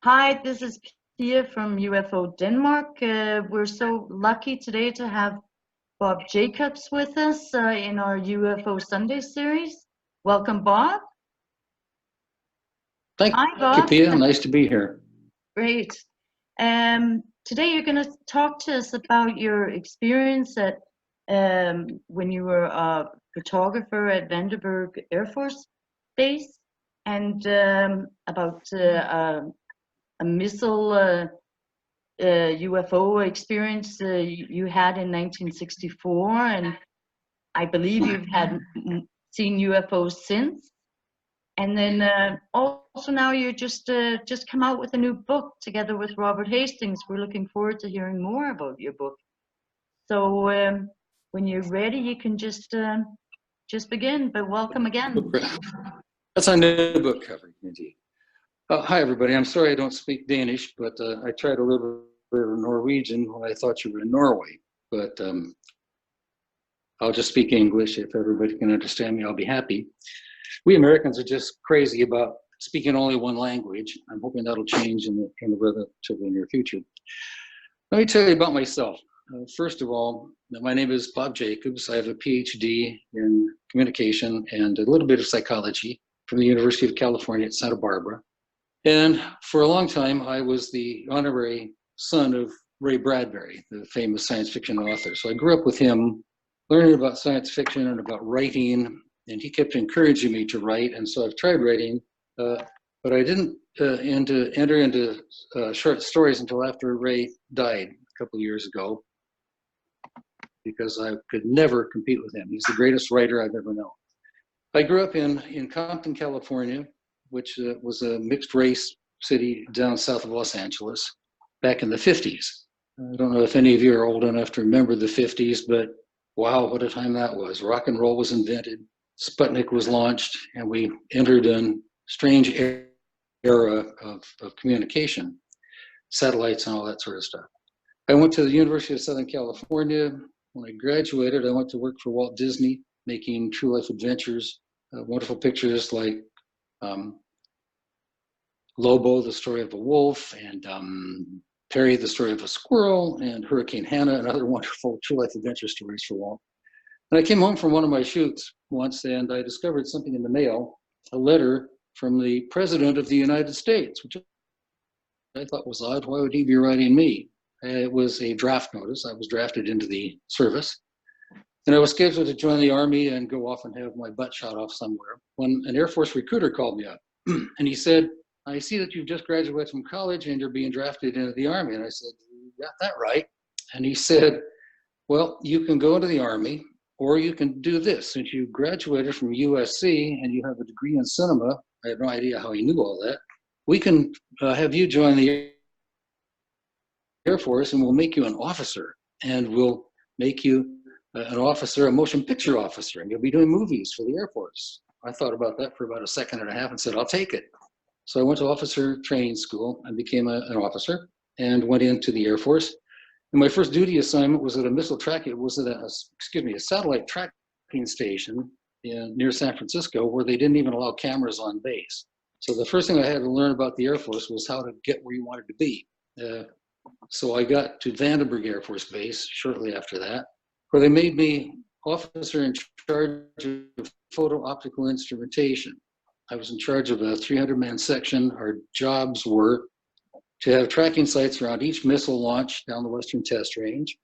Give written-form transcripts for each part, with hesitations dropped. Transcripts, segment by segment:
Hi, this is Pia from UFO Denmark. We're so lucky today to have Bob Jacobs with us in our UFO Sunday series. Welcome, Bob. Thank Hi, you, Bob. Pia. Nice to be here. Great. Today you're going to talk to us about your experience at when you were a photographer at Vandenberg Air Force Base and about a missile UFO experience you had in 1964, and I believe you've had seen UFOs since. And then also now you just come out with a new book together with Robert Hastings. We're looking forward to hearing more about your book. So when you're ready, you can just begin. But welcome again. That's our new book cover, indeed. Hi, everybody. I'm sorry I don't speak Danish, but I tried a little bit of Norwegian when I thought you were in Norway. But I'll just speak English. If everybody can understand me, I'll be happy. We Americans are just crazy about speaking only one language. I'm hoping that'll change in the relatively near future. Let me tell you about myself. First of all, my name is Bob Jacobs. I have a PhD in communication and a little bit of psychology from the University of California at Santa Barbara. And for a long time, I was the honorary son of Ray Bradbury, the famous science fiction author. So I grew up with him, learning about science fiction and about writing, and he kept encouraging me to write. And so I've tried writing, but I didn't enter into short stories until after Ray died a couple of years ago, because I could never compete with him. He's the greatest writer I've ever known. I grew up in Compton, California, which was a mixed race city down south of Los Angeles back in the 50s. I don't know if any of you are old enough to remember the 50s, but wow, what a time that was. Rock and roll was invented, Sputnik was launched, and we entered a strange era of communication, satellites and all that sort of stuff. I went to the University of Southern California. When I graduated, I went to work for Walt Disney, making true life adventures, wonderful pictures like Lobo, the story of a wolf, and Perry, the story of a squirrel, and Hurricane Hannah, and other wonderful true life adventure stories for Walt. And I came home from one of my shoots once, and I discovered something in the mail, a letter from the President of the United States, which I thought was odd. Why would he be writing me? It was a draft notice. I was drafted into the service. And I was scheduled to join the Army and go off and have my butt shot off somewhere when an Air Force recruiter called me up. And he said, I see that you've just graduated from college and you're being drafted into the Army. And I said, you got that right. And he said, well, you can go into the Army or you can do this. Since you graduated from USC and you have a degree in cinema, I have no idea how he knew all that, we can have you join the Air Force and we'll make you an officer, and we'll make you an officer, a motion picture officer, and you'll be doing movies for the Air Force. I thought about that for about a second and a half and said, I'll take it. So I went to officer training school and became an officer and went into the Air Force. And my first duty assignment was at a missile tracking, it was at a satellite tracking station near San Francisco, where they didn't even allow cameras on base. So the first thing I had to learn about the Air Force was how to get where you wanted to be. So I got to Vandenberg Air Force Base shortly after that, where they made me officer in charge of photo optical instrumentation. I was in charge of a 300-man section. Our jobs were to have tracking sites around each missile launch down the Western Test Range,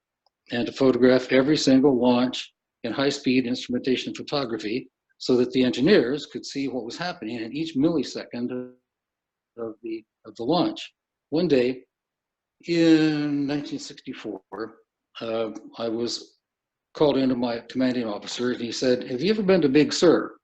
and to photograph every single launch in high-speed instrumentation photography so that the engineers could see what was happening in each millisecond of the launch. One day in 1964, I was called into my commanding officer, and he said, have you ever been to Big Sur?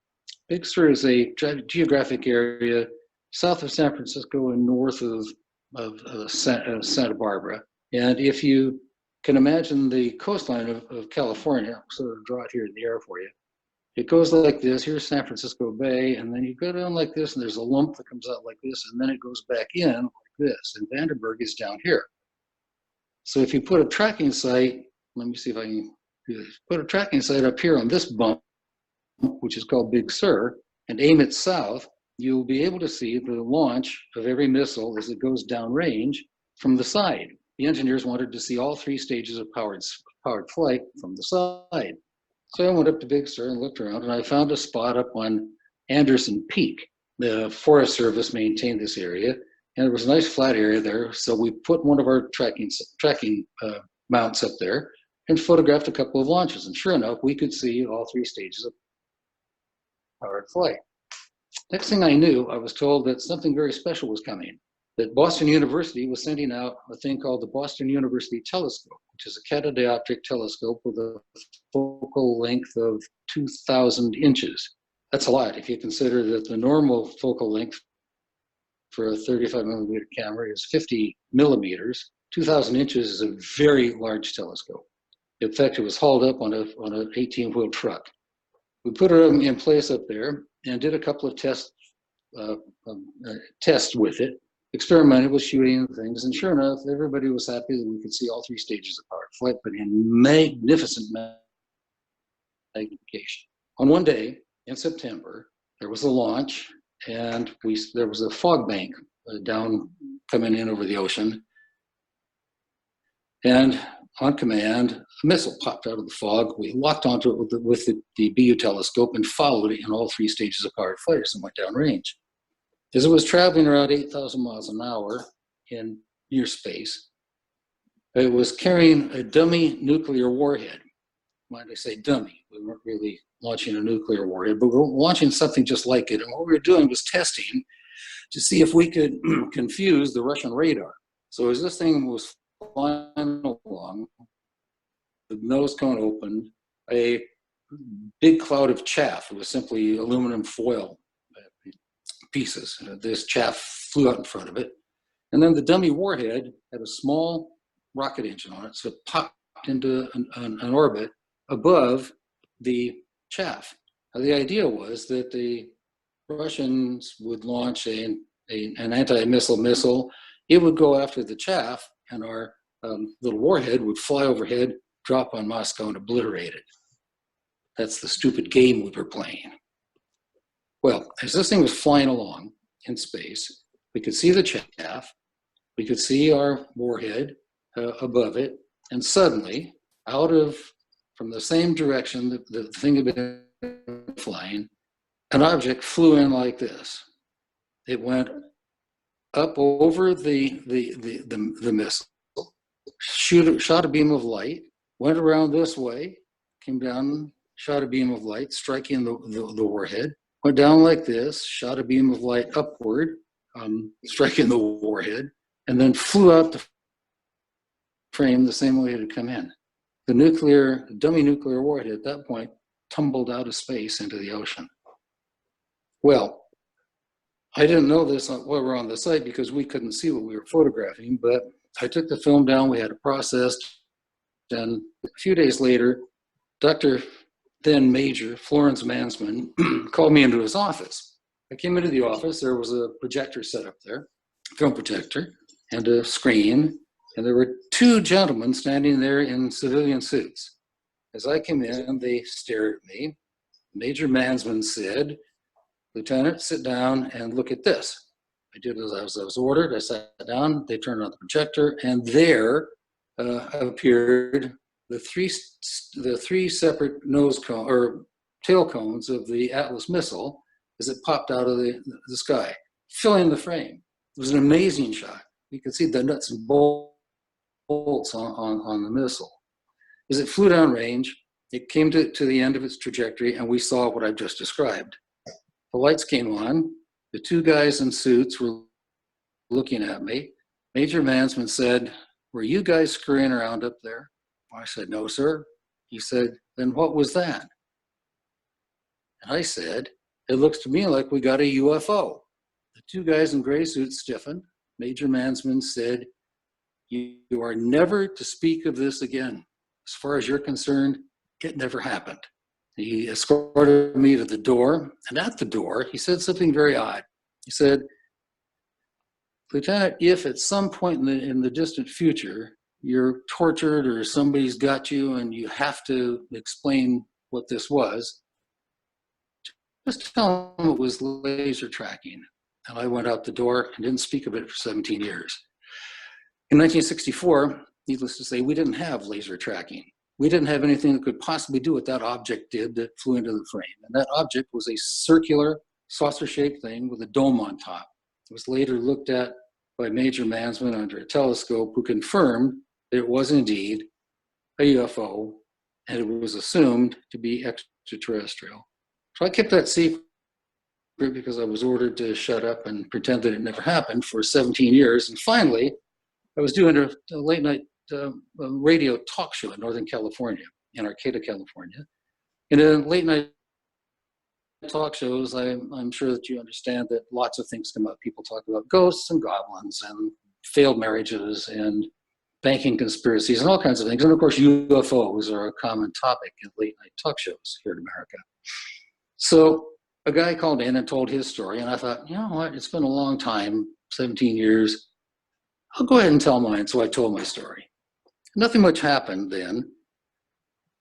Big Sur is a geographic area south of San Francisco and north of Santa Barbara. And if you can imagine the coastline of California, I'll sort of draw it here in the air for you. It goes like this. Here's San Francisco Bay, and then you go down like this, and there's a lump that comes out like this, and then it goes back in like this. And Vandenberg is down here. So if you put a tracking site, let me see if I can do this. Put a tracking site up here on this bump, which is called Big Sur, and aim it south, you'll be able to see the launch of every missile as it goes downrange from the side. The engineers wanted to see all 3 stages of powered flight from the side. So I went up to Big Sur and looked around, and I found a spot up on Anderson Peak. The Forest Service maintained this area, and there was a nice flat area there. So we put one of our tracking mounts up there and photographed a couple of launches. And sure enough, we could see all 3 stages of powered flight. Next thing I knew, I was told that something very special was coming, that Boston University was sending out a thing called the Boston University Telescope, which is a catadioptric telescope with a focal length of 2,000 inches. That's a lot if you consider that the normal focal length for a 35 millimeter camera is 50 millimeters. 2,000 inches is a very large telescope. In fact, it was hauled up on an 18-wheel truck. We put it in place up there and did a couple of tests with it, experimented with shooting things, and sure enough, everybody was happy that we could see all 3 stages of powered flight, but in magnificent magnification. On one day in September, there was a launch, and there was a fog bank down coming in over the ocean, and on command, a missile popped out of the fog. We locked onto it with the BU telescope and followed it in all 3 stages of powered flight as it went downrange. As it was traveling around 8,000 miles an hour in near space, it was carrying a dummy nuclear warhead. Mind I say dummy, we weren't really launching a nuclear warhead, but we were launching something just like it. And what we were doing was testing to see if we could confuse the Russian radar. So as this thing was flying along, the nose cone opened, a big cloud of chaff. It was simply aluminum foil pieces. This chaff flew out in front of it. And then the dummy warhead had a small rocket engine on it, so it popped into an orbit above the chaff. Now, the idea was that the Russians would launch an anti-missile missile. It would go after the chaff, and our little warhead would fly overhead, drop on Moscow, and obliterate it. That's the stupid game we were playing. Well, as this thing was flying along in space, we could see the chaff, we could see our warhead above it, and suddenly, from the same direction that the thing had been flying, an object flew in like this. It went up over the missile, shot a beam of light, went around this way, came down, shot a beam of light, striking the warhead, went down like this, shot a beam of light upward, striking the warhead, and then flew out the frame the same way it had come in. The dummy nuclear warhead at that point tumbled out of space into the ocean. Well, I didn't know this while we were on the site because we couldn't see what we were photographing, but I took the film down, we had it processed, and a few days later, Dr. then Major Florence Mansman called me into his office. I came into the office, there was a projector set up there, film projector, and a screen, and there were 2 gentlemen standing there in civilian suits. As I came in, they stared at me. Major Mansman said, "Lieutenant, sit down and look at this." I did as I was ordered. I sat down, they turned on the projector, and there appeared the three separate nose cone or tail cones of the Atlas missile as it popped out of the sky, filling the frame. It was an amazing shot. You could see the nuts and bolts on the missile. As it flew down range, it came to the end of its trajectory, and we saw what I've just described. The lights came on. The 2 guys in suits were looking at me. Major Mansman said, "Were you guys screwing around up there?" I said, "No, sir." He said, "Then what was that?" And I said, "It looks to me like we got a UFO." The 2 guys in gray suits stiffened. Major Mansman said, "You are never to speak of this again. As far as you're concerned, it never happened." He escorted me to the door, and at the door, he said something very odd. He said, "Lieutenant, if at some point in the distant future you're tortured or somebody's got you and you have to explain what this was, Just tell them it was laser tracking. And I went out the door and didn't speak of it for 17 years. In 1964, needless to say, we didn't have laser tracking. We didn't have anything that could possibly do what that object did that flew into the frame. And that object was a circular, saucer-shaped thing with a dome on top. It was later looked at by Major Mansman under a telescope, who confirmed that it was indeed a UFO, and it was assumed to be extraterrestrial. So I kept that secret because I was ordered to shut up and pretend that it never happened for 17 years. And finally, I was doing a late night radio talk show in Northern California, in Arcata, California. And in late night talk shows, I'm sure that you understand that lots of things come up. People talk about ghosts and goblins and failed marriages and banking conspiracies and all kinds of things. And of course, UFOs are a common topic in late night talk shows here in America. So a guy called in and told his story, and I thought, you know what, it's been a long time, 17 years. I'll go ahead and tell mine. So I told my story. Nothing much happened then.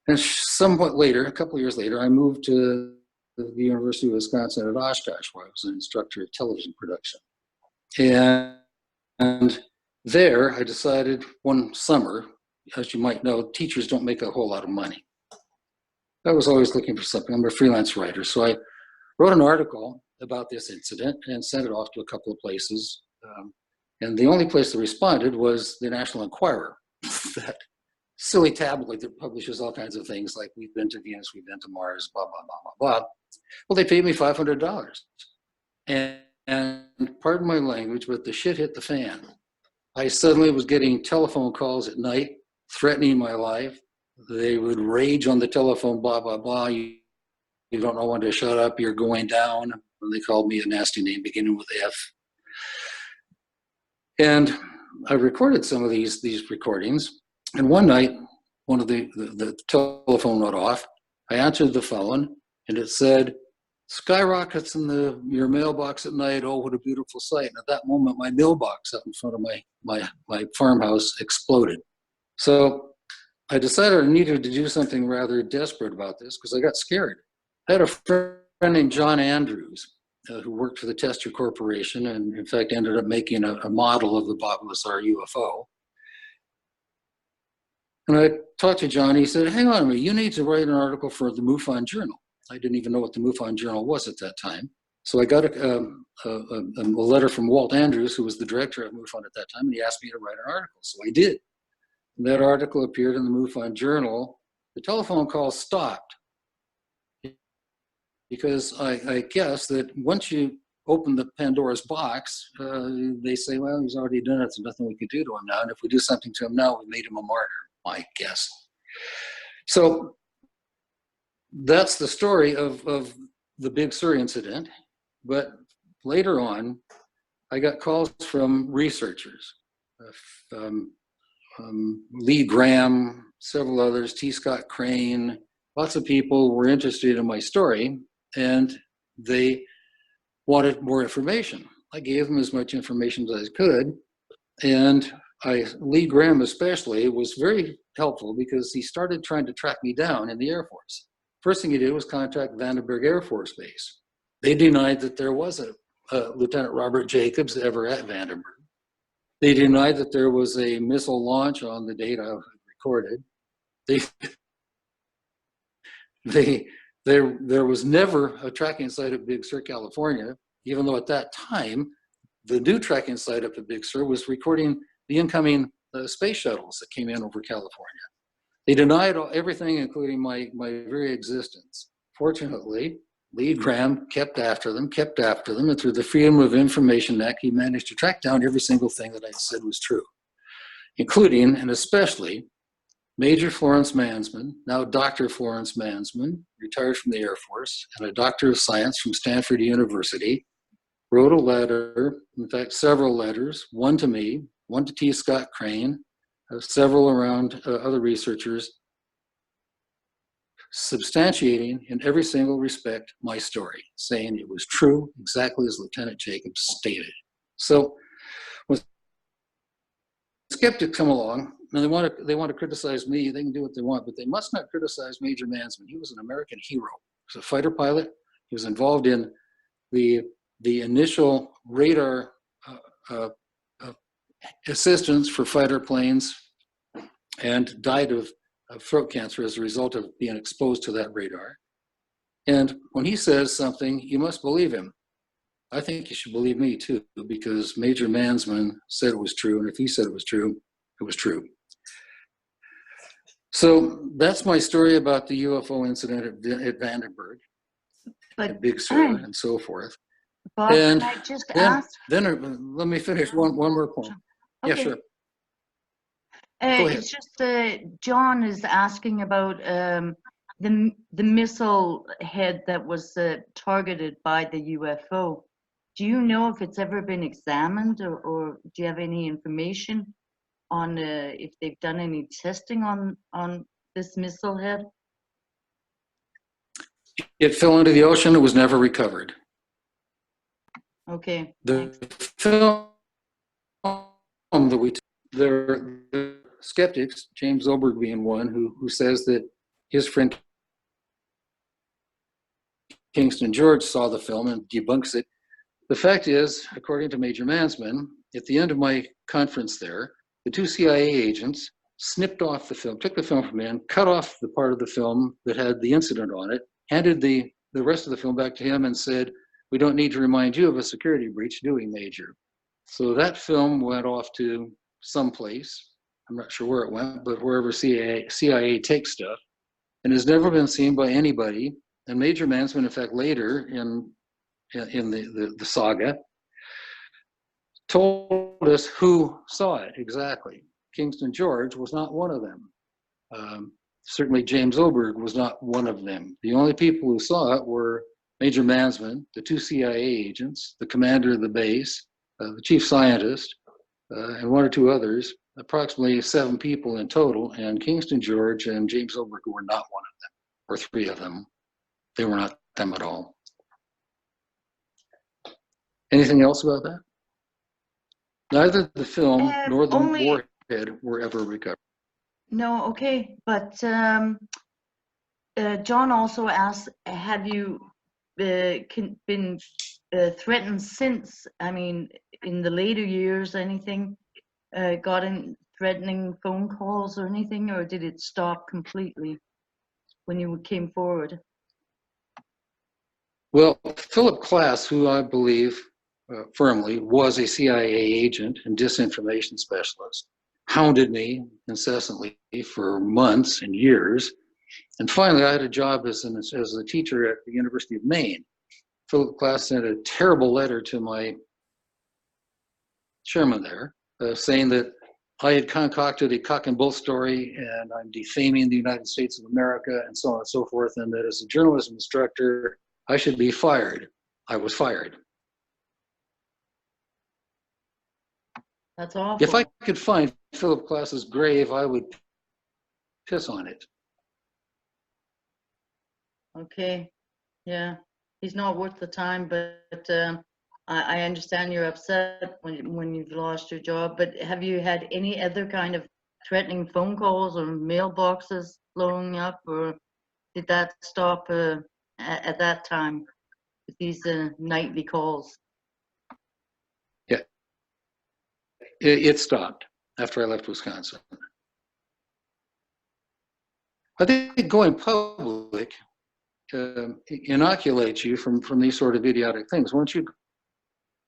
And somewhat later, a couple of years later, I moved to the University of Wisconsin at Oshkosh, where I was an instructor of television production. And there, I decided one summer, as you might know, teachers don't make a whole lot of money. I was always looking for something. I'm a freelance writer. So I wrote an article about this incident and sent it off to a couple of places. And the only place that responded was the National Enquirer, that silly tabloid that publishes all kinds of things like we've been to Venus, we've been to Mars, blah, blah, blah, blah, blah. Well, they paid me $500. And pardon my language, but the shit hit the fan. I suddenly was getting telephone calls at night threatening my life. They would rage on the telephone, blah, blah, blah. You don't know when to shut up, you're going down. And they called me a nasty name beginning with F. And I recorded some of these recordings. And one night, one of the telephone went off. I answered the phone, and it said, "Skyrockets in your mailbox at night. Oh, what a beautiful sight." And at that moment, my mailbox out in front of my farmhouse exploded. So I decided I needed to do something rather desperate about this because I got scared. I had a friend named John Andrews who worked for the Tester Corporation and, in fact, ended up making a model of the Bob Lazar UFO. And I talked to John. He said, "Hang on a minute, you need to write an article for the MUFON Journal." I didn't even know what the MUFON Journal was at that time. So I got a letter from Walt Andrews, who was the director of MUFON at that time, and he asked me to write an article. So I did. And that article appeared in the MUFON Journal. The telephone call stopped because I guess that once you open the Pandora's box, they say, well, he's already done it. There's nothing we can do to him now. And if we do something to him now, we made him a martyr, I guess. So that's the story of the Big Sur incident. But later on, I got calls from researchers, Lee Graham, several others, T. Scott Crane. Lots of people were interested in my story, and they wanted more information. I gave them as much information as I could, and Lee Graham especially was very helpful because he started trying to track me down in the Air Force. First thing he did was contact Vandenberg Air Force Base. They denied that there was a Lieutenant Robert Jacobs ever at Vandenberg. They denied that there was a missile launch on the date I recorded. There was never a tracking site at Big Sur, California, even though at that time, the new tracking site up at Big Sur was recording the incoming space shuttles that came in over California. They denied everything, including my very existence. Fortunately, Lee Graham kept after them, and through the Freedom of Information Act, he managed to track down every single thing that I said was true, including and especially Major Florence Mansman, now Dr. Florence Mansman, retired from the Air Force, and a Doctor of Science from Stanford University, wrote a letter, in fact, several letters, one to me, one to T. Scott Crane, several around other researchers, substantiating in every single respect my story, saying it was true exactly as Lieutenant Jacobs stated. So when skeptics come along, and they want to criticize me, they can do what they want, but they must not criticize Major Mansman. He was an American hero. He was a fighter pilot, He was involved in the initial radar uh, uh, assistance for fighter planes, and died of throat cancer as a result of being exposed to that radar. And when he says something, you must believe him. I think you should believe me too, because Major Mansman said it was true, and if he said it was true, it was true. So that's my story about the UFO incident at Vandenberg, at Big Sur, and so forth. Bob, and can I just then, ask? Let me finish one more point. Okay. Yeah, sure. Go ahead. It's just John is asking about the missile head that was targeted by the UFO. Do you know if it's ever been examined, or do you have any information on if they've done any testing on this missile head? It fell into the ocean. It was never recovered. Okay. The film that the skeptics, James Oberg being one, who says that his friend Kingston George saw the film and debunks it. The fact is, according to Major Mansman, at the end of my conference there, the two CIA agents snipped off the film, took the film from him, cut off the part of the film that had the incident on it, handed the rest of the film back to him and said, "We don't need to remind you of a security breach, do we, Major?" So that film went off to someplace. I'm not sure where it went, but wherever CIA takes stuff, and has never been seen by anybody. And Major Mansman, in fact, later in the saga, told us who saw it exactly. Kingston George was not one of them. Certainly James Oberg was not one of them. The only people who saw it were Major Mansman, the two CIA agents, the commander of the base, the chief scientist, and one or two others, approximately 7 people in total, and Kingston George and James Oberg were not one of them, or 3 of them. They were not them at all. Anything else about that? Neither the film nor the warhead were ever recovered. No, okay, but John also asked, have you been threatened since? I mean, in the later years, anything gotten threatening phone calls or anything, or did it stop completely when you came forward? Well, Philip Klass, who I believe firmly was a CIA agent and disinformation specialist, hounded me incessantly for months and years. And finally, I had a job as a teacher at the University of Maine. Philip Klass sent a terrible letter to my chairman there, saying that I had concocted a cock and bull story and I'm defaming the United States of America and so on and so forth, and that as a journalism instructor, I should be fired. I was fired. That's awful. If I could find Philip Klass's grave, I would piss on it. Okay, yeah, he's not worth the time, but I understand you're upset when you've lost your job. But have you had any other kind of threatening phone calls or mailboxes blowing up, or did that stop at that time with these nightly calls? Yeah, it stopped after I left Wisconsin. I think going public inoculates you from these sort of idiotic things. Once you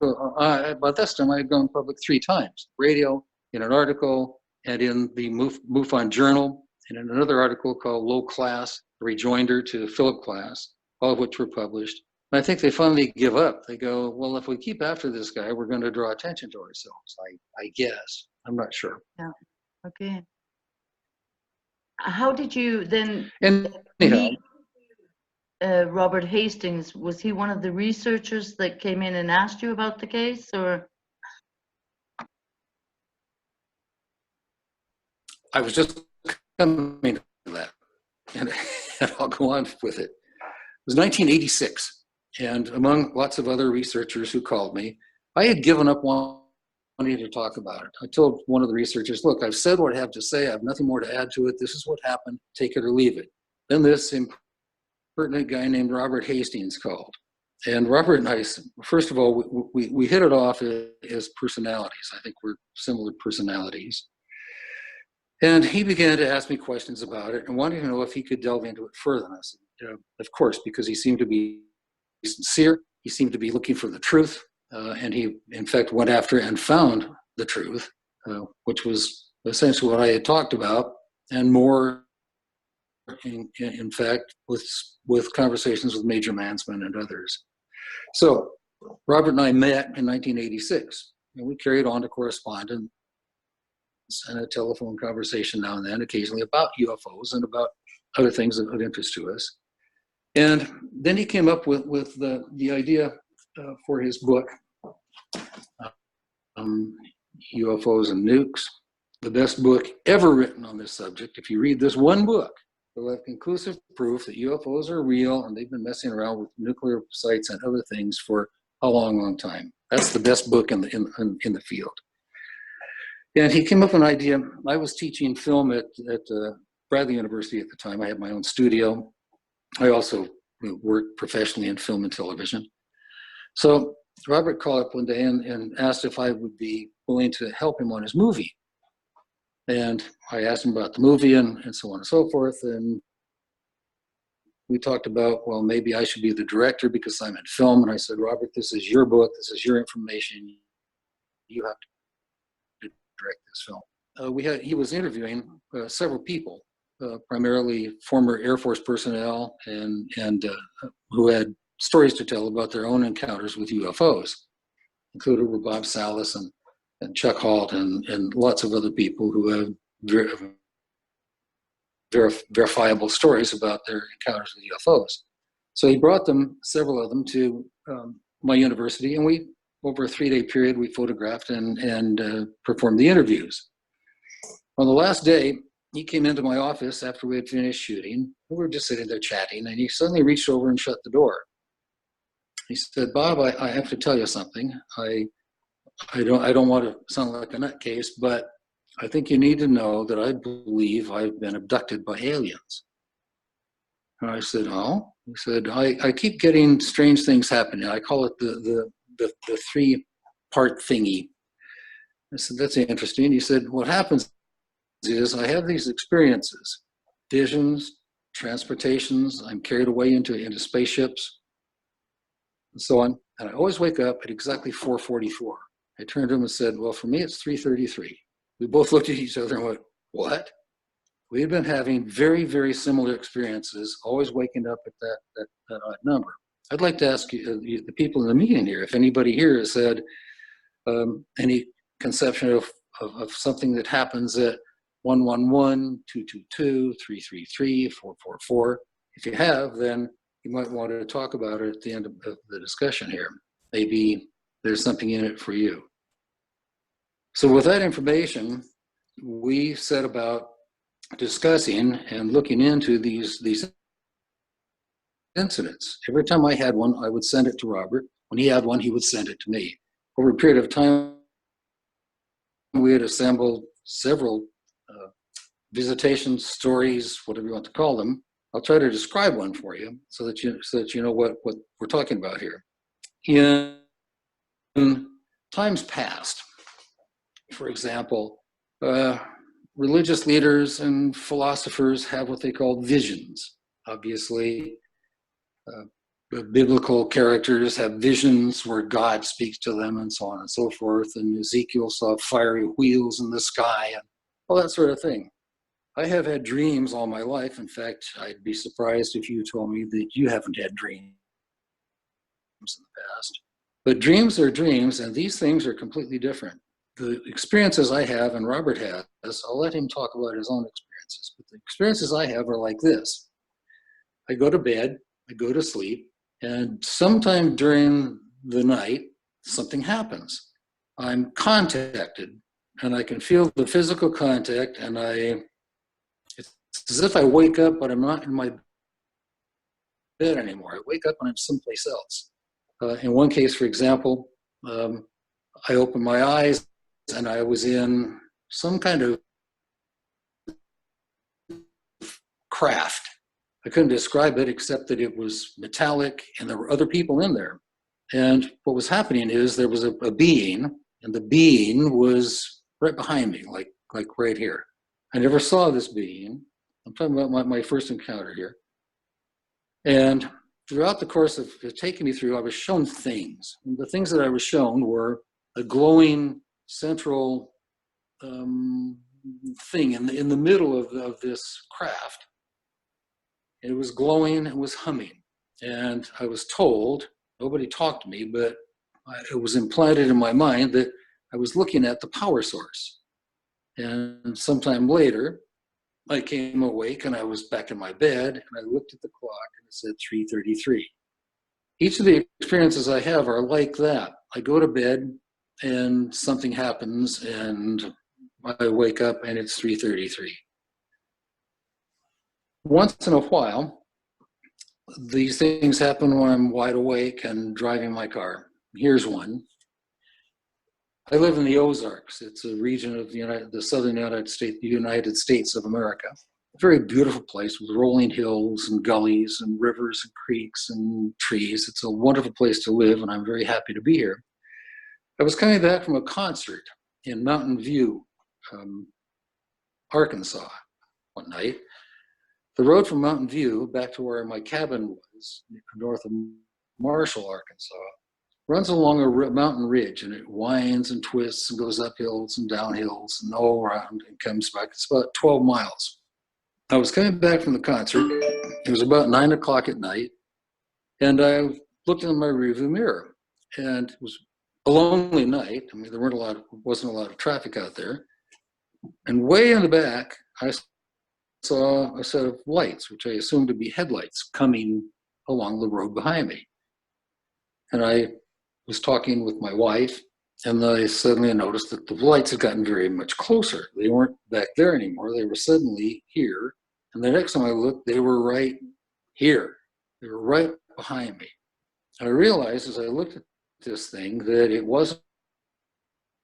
by this time, I had gone public 3 times: radio, in an article, and in the MUFON Journal, and in another article called Low Class, a rejoinder to Philip Klass, all of which were published. And I think they finally give up. They go, well, if we keep after this guy, we're going to draw attention to ourselves. I guess. I'm not sure. Yeah. Okay. How did you then meet Robert Hastings? Was he one of the researchers that came in and asked you about the case, or? I was just coming to that, and I'll go on with it. It was 1986, and among lots of other researchers who called me, I had given up wanting to talk about it. I told one of the researchers, look, I've said what I have to say. I have nothing more to add to it. This is what happened. Take it or leave it. Then this pertinent guy named Robert Hastings called. And Robert and I, first of all, we hit it off as personalities. I think we're similar personalities. And he began to ask me questions about it and wanted to know if he could delve into it further. And I said, of course, because he seemed to be sincere. He seemed to be looking for the truth. And he, in fact, went after and found the truth, which was essentially what I had talked about, and more, in fact, with conversations with Major Mansman and others. So Robert and I met in 1986, and we carried on to correspondence and a telephone conversation now and then, occasionally about UFOs and about other things of interest to us. And then he came up with the idea for his book, UFOs and Nukes, the best book ever written on this subject. If you read this one book, you'll have conclusive proof that UFOs are real and they've been messing around with nuclear sites and other things for a long time. That's the best book in the field. And he came up with an idea. I was teaching film at Bradley University at the time. I had my own studio. I also worked professionally in film and television. So Robert called up one day and asked if I would be willing to help him on his movie. And I asked him about the movie and so on and so forth. And we talked about, well, maybe I should be the director because I'm in film. And I said, Robert, this is your book. This is your information. You have to direct this film. He was interviewing several people, primarily former Air Force personnel and who had stories to tell about their own encounters with UFOs. Included were Bob Salas and Chuck Halt and lots of other people who have verifiable stories about their encounters with UFOs. So he brought them, several of them, to my university, and we, over a 3-day period, we photographed and performed the interviews. On the last day, he came into my office after we had finished shooting. We were just sitting there chatting, and he suddenly reached over and shut the door. He said, Bob, I have to tell you something. I don't want to sound like a nutcase, but I think you need to know that I believe I've been abducted by aliens. And I said, oh? He said, I keep getting strange things happening. I call it the 3-part thingy. I said, that's interesting. He said, what happens is I have these experiences, visions, transportations. I'm carried away into spaceships and so on. And I always wake up at exactly 4:44. I turned to him and said, well, for me, it's 3:33. We both looked at each other and went, what? We had been having very, very similar experiences, always waking up at that odd number. I'd like to ask you, the people in the meeting here, if anybody here has had any conception of something that happens at 111, 222, 333, 444. If you have, then you might want to talk about it at the end of the discussion here. Maybe there's something in it for you. So with that information, we set about discussing and looking into these incidents. Every time I had one, I would send it to Robert. When he had one, he would send it to me. Over a period of time, we had assembled several visitation stories, whatever you want to call them. I'll try to describe one for you so that you know what we're talking about here. In times past, for example, religious leaders and philosophers have what they call visions. Obviously, the biblical characters have visions where God speaks to them and so on and so forth. And Ezekiel saw fiery wheels in the sky and all that sort of thing. I have had dreams all my life. In fact, I'd be surprised if you told me that you haven't had dreams in the past. But dreams are dreams, and these things are completely different. The experiences I have, and Robert has, I'll let him talk about his own experiences, but the experiences I have are like this. I go to bed, I go to sleep, and sometime during the night, something happens. I'm contacted, and I can feel the physical contact, and it's as if I wake up, but I'm not in my bed anymore. I wake up and I'm someplace else. In one case, for example, I opened my eyes and I was in some kind of craft. I couldn't describe it except that it was metallic and there were other people in there. And what was happening is there was a being, and the being was right behind me, like right here. I never saw this being. I'm talking about my first encounter here. And throughout the course of it taking me through, I was shown things. And the things that I was shown were a glowing central thing in the middle of this craft. It was glowing and was humming. And I was told, nobody talked to me, but it was implanted in my mind that I was looking at the power source. And sometime later, I came awake and I was back in my bed and I looked at the clock and it said 3:33. Each of the experiences I have are like that. I go to bed and something happens and I wake up and it's 3:33. Once in a while, these things happen when I'm wide awake and driving my car. Here's one. I live in the Ozarks. It's a region of the southern United States of America. A very beautiful place with rolling hills and gullies and rivers and creeks and trees. It's a wonderful place to live, and I'm very happy to be here. I was coming back from a concert in Mountain View, Arkansas, one night. The road from Mountain View back to where my cabin was, north of Marshall, Arkansas, runs along a mountain ridge, and it winds and twists and goes up hills and down hills and all around and comes back. It's about 12 miles. I was coming back from the concert. It was about 9 o'clock at night, and I looked in my rearview mirror, and it was a lonely night. I mean, there wasn't a lot of traffic out there. And way in the back, I saw a set of lights, which I assumed to be headlights, coming along the road behind me. And I was talking with my wife, and I suddenly noticed that the lights had gotten very much closer. They weren't back there anymore. They were suddenly here. And the next time I looked, they were right here. They were right behind me. And I realized as I looked at this thing that it wasn't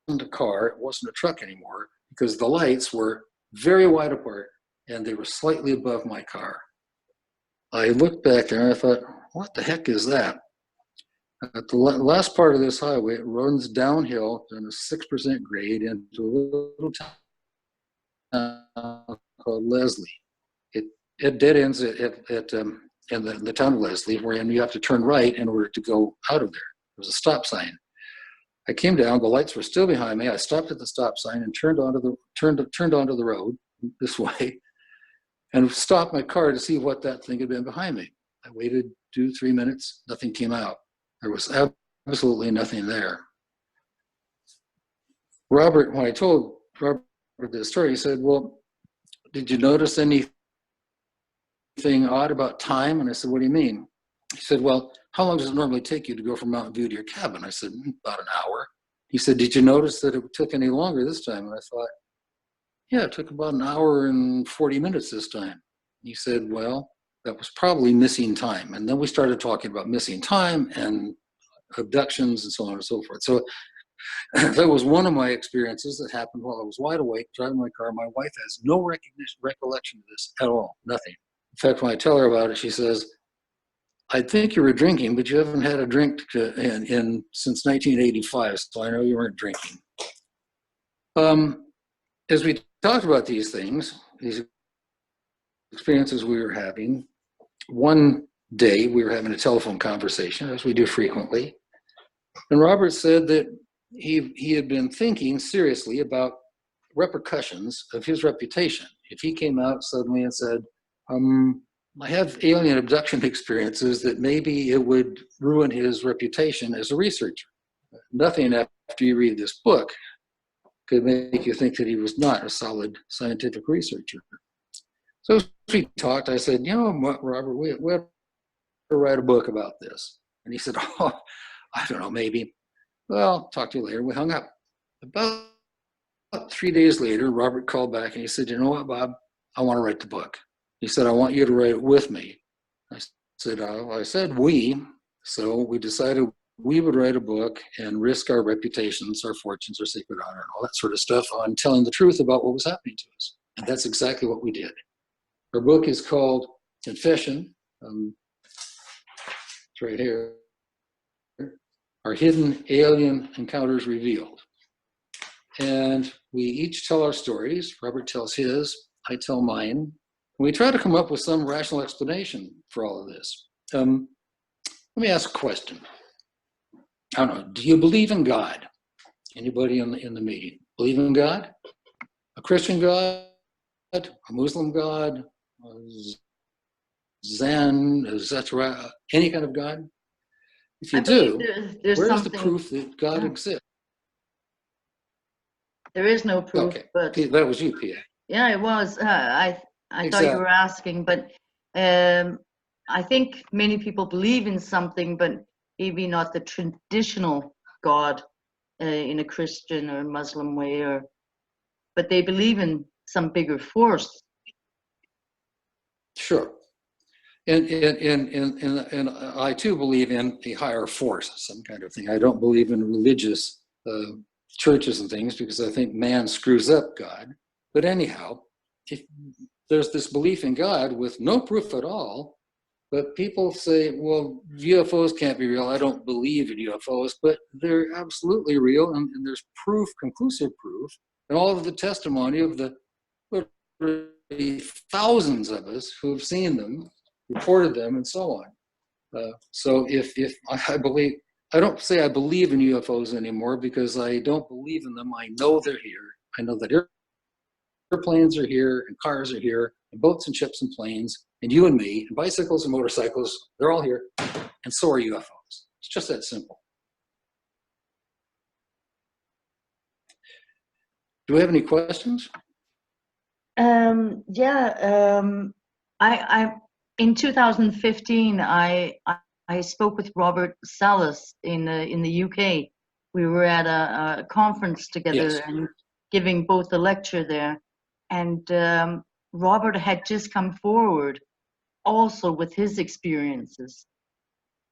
a car, it wasn't a truck anymore, because the lights were very wide apart and they were slightly above my car. I looked back there and I thought, what the heck is that? At the last part of this highway, it runs downhill on a 6% grade into a little town called Leslie. It dead ends in the town of Leslie, wherein you have to turn right in order to go out of there. There's a stop sign. I came down, the lights were still behind me. I stopped at the stop sign and turned onto the road this way and stopped my car to see what that thing had been behind me. I waited 2-3 minutes, nothing came out. There was absolutely nothing there. Robert, when I told Robert this story, he said, well, did you notice anything odd about time? And I said, what do you mean? He said, well, how long does it normally take you to go from Mountain View to your cabin? I said, about an hour. He said, did you notice that it took any longer this time? And I thought, yeah, it took about an hour and 40 minutes this time. He said, well, that was probably missing time. And then we started talking about missing time and abductions and so on and so forth. So that was one of my experiences that happened while I was wide awake, driving my car. My wife has no recollection of this at all, nothing. In fact, when I tell her about it, she says, I think you were drinking, but you haven't had a drink since 1985, so I know you weren't drinking. As we talked about these things, these experiences we were having, one day we were having a telephone conversation, as we do frequently, and Robert said that he had been thinking seriously about repercussions of his reputation. If he came out suddenly and said, I have alien abduction experiences, that maybe it would ruin his reputation as a researcher. Nothing after you read this book could make you think that he was not a solid scientific researcher. So as we talked, I said, you know what, Robert, we have to write a book about this. And he said, oh, I don't know, maybe. Well, talk to you later. We hung up. About 3 days later, Robert called back and he said, you know what, Bob, I want to write the book. He said, I want you to write it with me. I said we. So we decided we would write a book and risk our reputations, our fortunes, our sacred honor, and all that sort of stuff on telling the truth about what was happening to us. And that's exactly what we did. Our book is called confession, it's right here, are hidden alien encounters revealed. And we each tell our stories. Robert tells his, I tell mine. And we try to come up with some rational explanation for all of this. Let me ask a question. I don't know, do you believe in God? Anybody in the meeting? Believe in God? A Christian God? A Muslim God? A Zen, etc., any kind of God? If you I believe do, there's where's the something. proof that God exists? There is no proof, Okay, but that was you, Pia. yeah, it was. I thought you Exactly. were asking, but I think many people believe in something, but maybe not the traditional God in a Christian or Muslim way, but they believe in some bigger force. Sure. And I too believe in a higher force, some kind of thing. I don't believe in religious churches and things because I think man screws up God. But anyhow, if there's this belief in God with no proof at all, but people say, well, UFOs can't be real. I don't believe in UFOs, but they're absolutely real, and there's proof, conclusive proof, and all of the testimony of the thousands of us who have seen them, reported them, and so on. So if I believe, I don't say I believe in UFOs anymore because I don't believe in them. I know they're here. I know that airplanes are here, and cars are here, and boats and ships and planes, and you and me, and bicycles and motorcycles, they're all here, and so are UFOs. It's just that simple. Do we have any questions? I in 2015 I spoke with Robert Salas in the UK. We were at a conference together, Yes. and giving both a lecture there, and Robert had just come forward also with his experiences,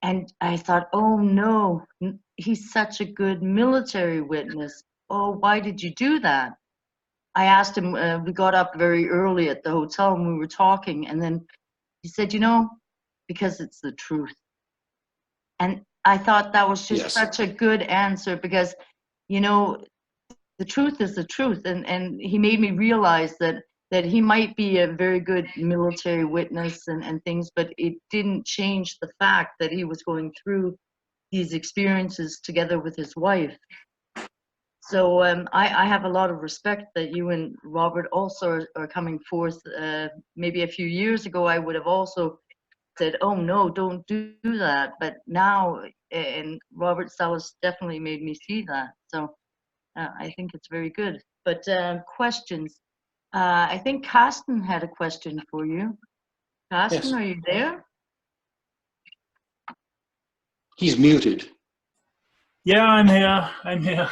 and I thought, oh no, he's such a good military witness. Oh, why did you do that? I asked him, we got up very early at the hotel and we were talking, and then he said, because it's the truth. And I thought that was just Yes. such a good answer because, the truth is the truth. And he made me realize that he might be a very good military witness and things, but it didn't change the fact that he was going through these experiences together with his wife. So I have a lot of respect that you and Robert also are coming forth. Maybe a few years ago, I would have also said, oh, no, don't do that. But now, and Robert Salas definitely made me see that. So I think it's very good. But questions. I think Carsten had a question for you. Carsten, Yes. are you there? He's muted. Yeah, I'm here.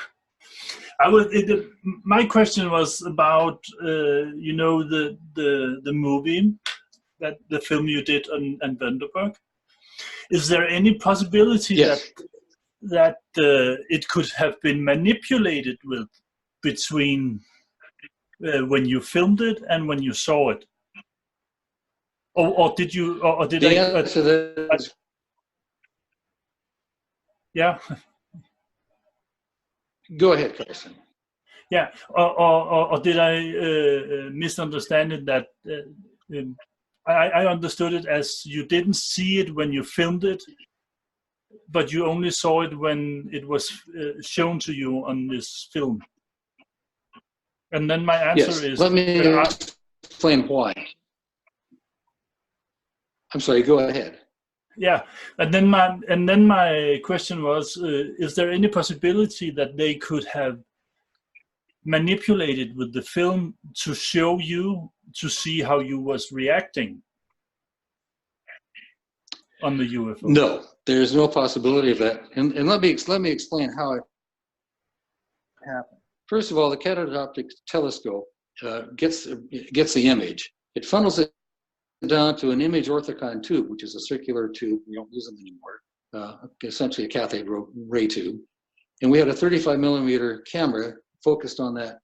My question was about the movie, that the film you did on Vandenberg. Is there any possibility Yes. that it could have been manipulated between when you filmed it and when you saw it, or did you or did The I? answer to that is Yeah. go ahead, Carson. Yeah, or did I misunderstand it that I understood it as you didn't see it when you filmed it, but you only saw it when it was shown to you on this film? And then my answer Yes. is Let me explain why. I'm sorry, go ahead. yeah, and then my question was, is there any possibility that they could have manipulated with the film to show you, to see how you was reacting on the UFO? No, there's no possibility of that. And let me explain how it happened. First of all, the catoptric telescope gets the image. It funnels it down to an image orthicon tube, which is a circular tube. We don't use them anymore. Essentially a cathode ray tube. And we had a 35 millimeter camera focused on that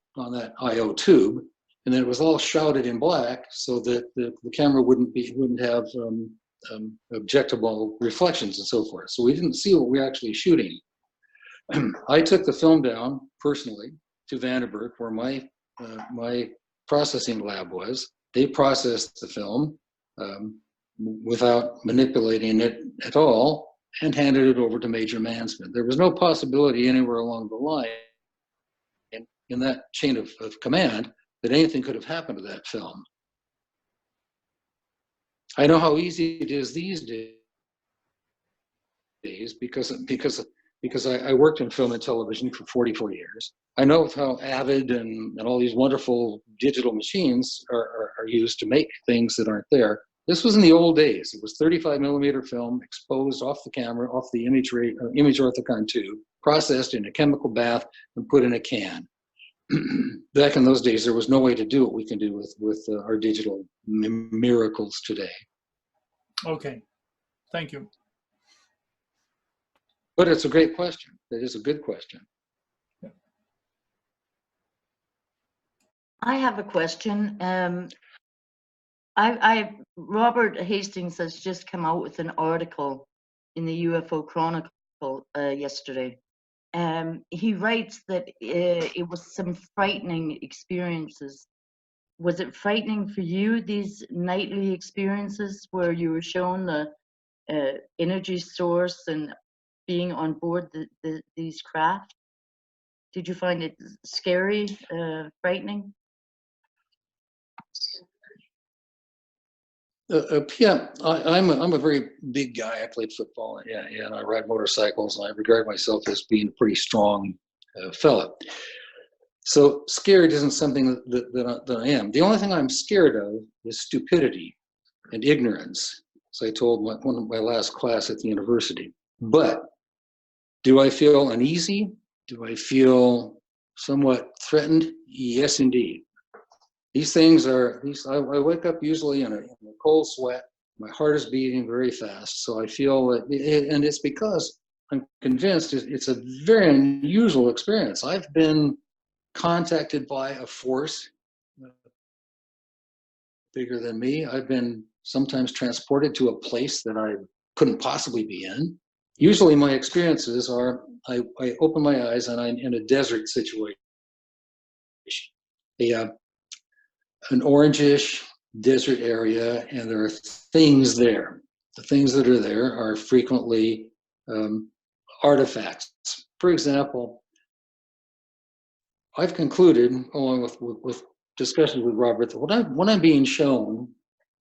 IO tube. and then it was all shrouded in black so that the camera wouldn't have objectable reflections and so forth. So we didn't see what we were actually shooting. I took the film down personally to Vandenberg, where my processing lab was. They processed the film without manipulating it at all and handed it over to Major Mansman. There was no possibility anywhere along the line in that chain of command that anything could have happened to that film. I know how easy it is these days because I worked in film and television for 44 years. I know how Avid and all these wonderful digital machines are used to make things that aren't there. This was in the old days. It was 35 millimeter film exposed off the camera, off the image orthicon tube, processed in a chemical bath and put in a can. Back in those days, there was no way to do what we can do with our digital miracles today. Okay, thank you. But it's a great question. It is a good question. I have a question. Robert Hastings has just come out with an article in the UFO Chronicle yesterday. He writes that it was some frightening experiences. Was it frightening for you, these nightly experiences where you were shown the energy source and being on board these craft? Did you find it scary, frightening? Yeah, I'm a very big guy. I played football, and I ride motorcycles, and I regard myself as being a pretty strong fella. So scared isn't something that I am. The only thing I'm scared of is stupidity and ignorance. So I told one of my last class at the university. But do I feel uneasy? Do I feel somewhat threatened? Yes, indeed. These things are, I wake up usually in a cold sweat. My heart is beating very fast. So I feel that, and it's because I'm convinced it's a very unusual experience. I've been contacted by a force bigger than me. I've been sometimes transported to a place that I couldn't possibly be in. Usually my experiences are, I open my eyes and I'm in a desert situation. An orangish desert area, and there are things there. The things that are there are frequently artifacts. For example, I've concluded, along with discussions with Robert, that what I'm being shown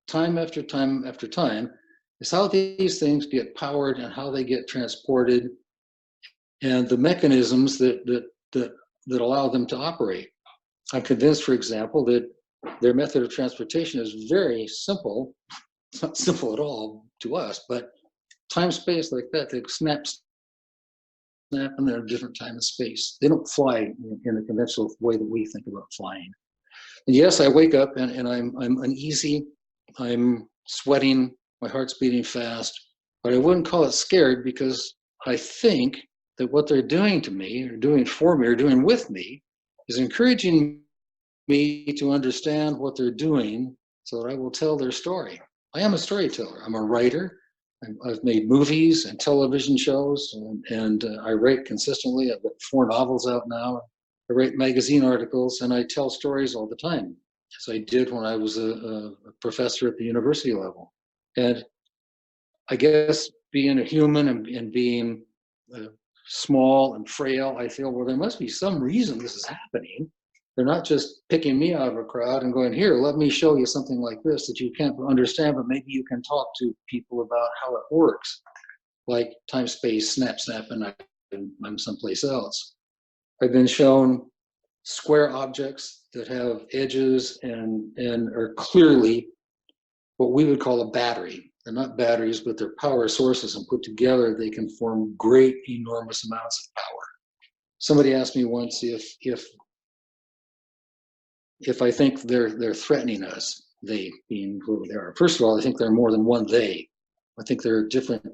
time after time after time is how these things get powered and how they get transported and the mechanisms that allow them to operate. I'm convinced, for example, that their method of transportation is very simple. It's not simple at all to us, but time, space like that, they snap, and they're a different time and space. They don't fly in the conventional way that we think about flying. And yes, I wake up and I'm uneasy, I'm sweating, my heart's beating fast, but I wouldn't call it scared because I think that what they're doing to me, or doing for me, or doing with me, is encouraging me to understand what they're doing so that I will tell their story. I am a storyteller. I'm a writer. I've made movies and television shows, and I write consistently. I've got 4 novels out now. I write magazine articles, and I tell stories all the time, as I did when I was a professor at the university level. And I guess being a human and being small and frail, I feel, well, there must be some reason this is happening. They're not just picking me out of a crowd and going, here, let me show you something like this that you can't understand, but maybe you can talk to people about how it works. Like time, space, snap, and I'm someplace else. I've been shown square objects that have edges and are clearly what we would call a battery. They're not batteries, but they're power sources, and put together, they can form great, enormous amounts of power. Somebody asked me once if I think they're threatening us, they being who they are. First of all, I think there are more than one they. I think there are different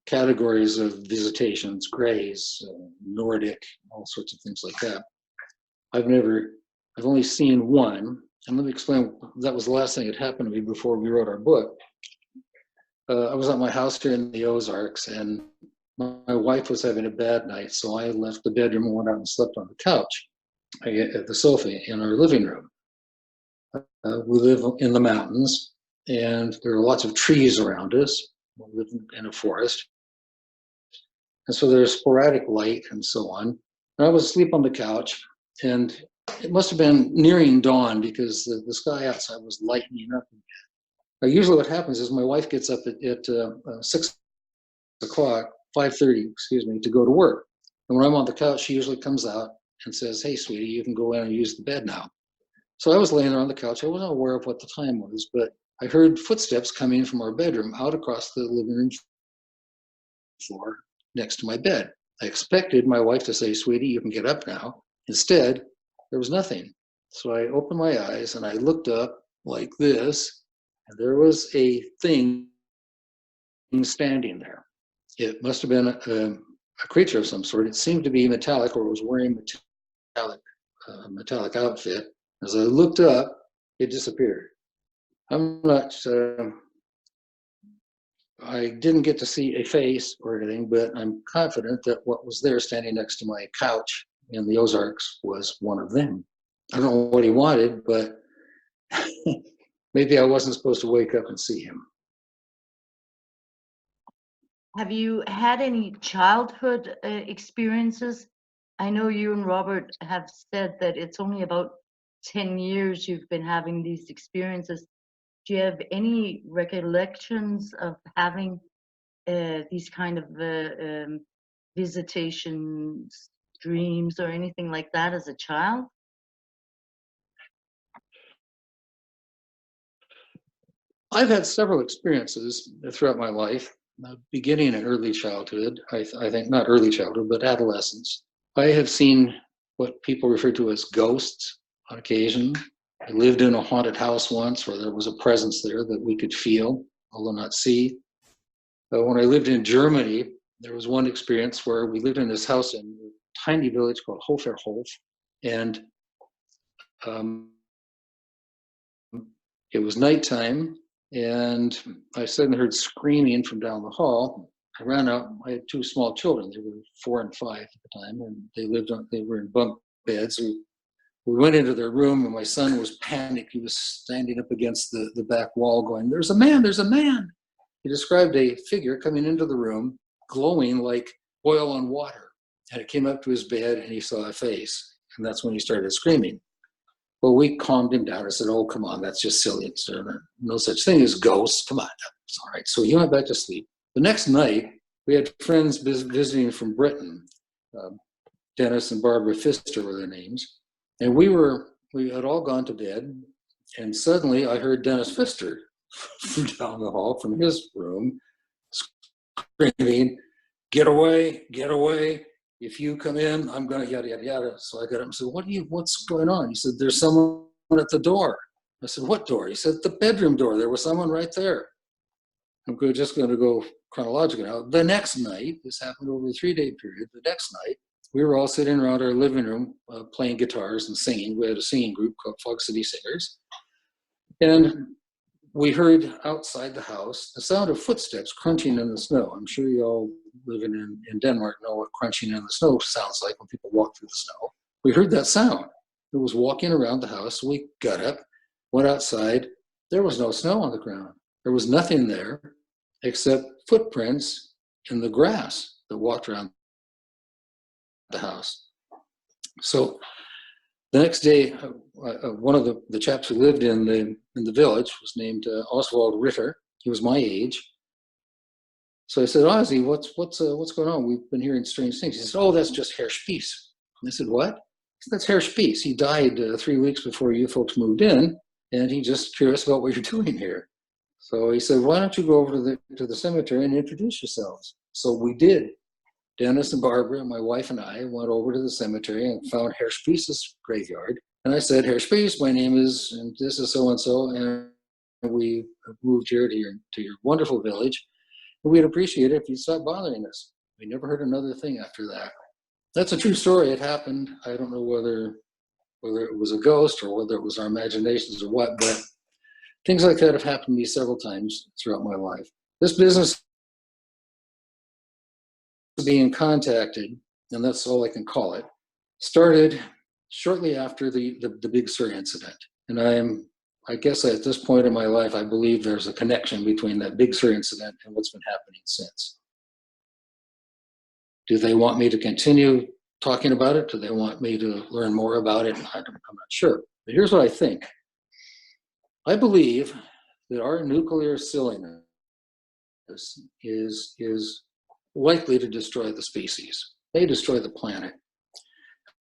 categories of visitations, Greys, Nordic, all sorts of things like that. I've I've only seen one. And let me explain, that was the last thing that happened to me before we wrote our book. I was at my house here in the Ozarks, and my wife was having a bad night, so I left the bedroom and went out and slept on the couch at the sofa in our living room. We live in the mountains, and there are lots of trees around us. We live in a forest. And so there's sporadic light and so on. And I was asleep on the couch, and it must have been nearing dawn because the sky outside was lightening up. Usually what happens is my wife gets up at 6 o'clock, 5:30, excuse me, to go to work. And when I'm on the couch, she usually comes out and says, "Hey, sweetie, you can go in and use the bed now." So I was laying there on the couch. I wasn't aware of what the time was, but I heard footsteps coming from our bedroom out across the living room floor next to my bed. I expected my wife to say, "Sweetie, you can get up now." Instead, there was nothing. So I opened my eyes and I looked up like this, and there was a thing standing there. It must have been a creature of some sort. It seemed to be metallic, or it was wearing metallic outfit. As I looked up, it disappeared. I'm not. I didn't get to see a face or anything, but I'm confident that what was there standing next to my couch in the Ozarks was one of them. I don't know what he wanted, but maybe I wasn't supposed to wake up and see him. Have you had any childhood experiences? I know you and Robert have said that it's only about 10 years you've been having these experiences. Do you have any recollections of having these kind of visitations, dreams, or anything like that as a child? I've had several experiences throughout my life, beginning in early childhood. I think not early childhood, but adolescence. I have seen what people refer to as ghosts on occasion. I lived in a haunted house once where there was a presence there that we could feel, although not see. When I lived in Germany, there was one experience where we lived in this house in a tiny village called Hoferhof, and it was nighttime, and I suddenly heard screaming from down the hall. I ran out. I had two small children. They were 4 and 5 at the time, and they were in bunk beds. We went into their room, and my son was panicked. He was standing up against the back wall going, "There's a man, there's a man." He described a figure coming into the room, glowing like oil on water. And it came up to his bed, and he saw a face. And that's when he started screaming. Well, we calmed him down and said, "Oh, come on, that's just silly. It's no such thing as ghosts. Come on, it's all right." So he went back to sleep. The next night, we had friends visiting from Britain. Dennis and Barbara Pfister were their names. And we had all gone to bed, and suddenly I heard Dennis Pfister from down the hall from his room screaming, "Get away, get away. If you come in, I'm gonna yada, yada, yada." So I got up and said, "What's going on?" He said, "There's someone at the door." I said, "What door?" He said, "The bedroom door. There was someone right there." I'm just going to go chronologically now. The next night, this happened over a 3-day period. The next night, we were all sitting around our living room playing guitars and singing. We had a singing group called Fog City Singers. And we heard outside the house the sound of footsteps crunching in the snow. I'm sure you all living in Denmark know what crunching in the snow sounds like when people walk through the snow. We heard that sound. It was walking around the house. We got up, went outside. There was no snow on the ground. There was nothing there except footprints in the grass that walked around the house. So the next day, one of the chaps who lived in the village was named Oswald Ritter. He was my age. So I said, "Ozzy, what's going on? We've been hearing strange things." He said, "Oh, that's just Herr Spies." And I said, "What?" He said, "That's Herr Spies. He died 3 weeks before you folks moved in, and he's just curious about what you're doing here." So he said, "Why don't you go over to the cemetery and introduce yourselves?" So we did. Dennis and Barbara, my wife and I, went over to the cemetery and found Herr Spies' graveyard. And I said, "Herr Spies, my name is, and this is so-and-so, and we moved here to your wonderful village. And we'd appreciate it if you'd stop bothering us." We never heard another thing after that. That's a true story. It happened. I don't know whether whether it was a ghost or whether it was our imaginations or what, but things like that have happened to me several times throughout my life. This business of being contacted, and that's all I can call it, started shortly after the Big Sur incident. And I guess at this point in my life, I believe there's a connection between that Big Sur incident and what's been happening since. Do they want me to continue talking about it? Do they want me to learn more about it? I'm not sure. But here's what I think. I believe that our nuclear silliness is likely to destroy the species. They destroy the planet.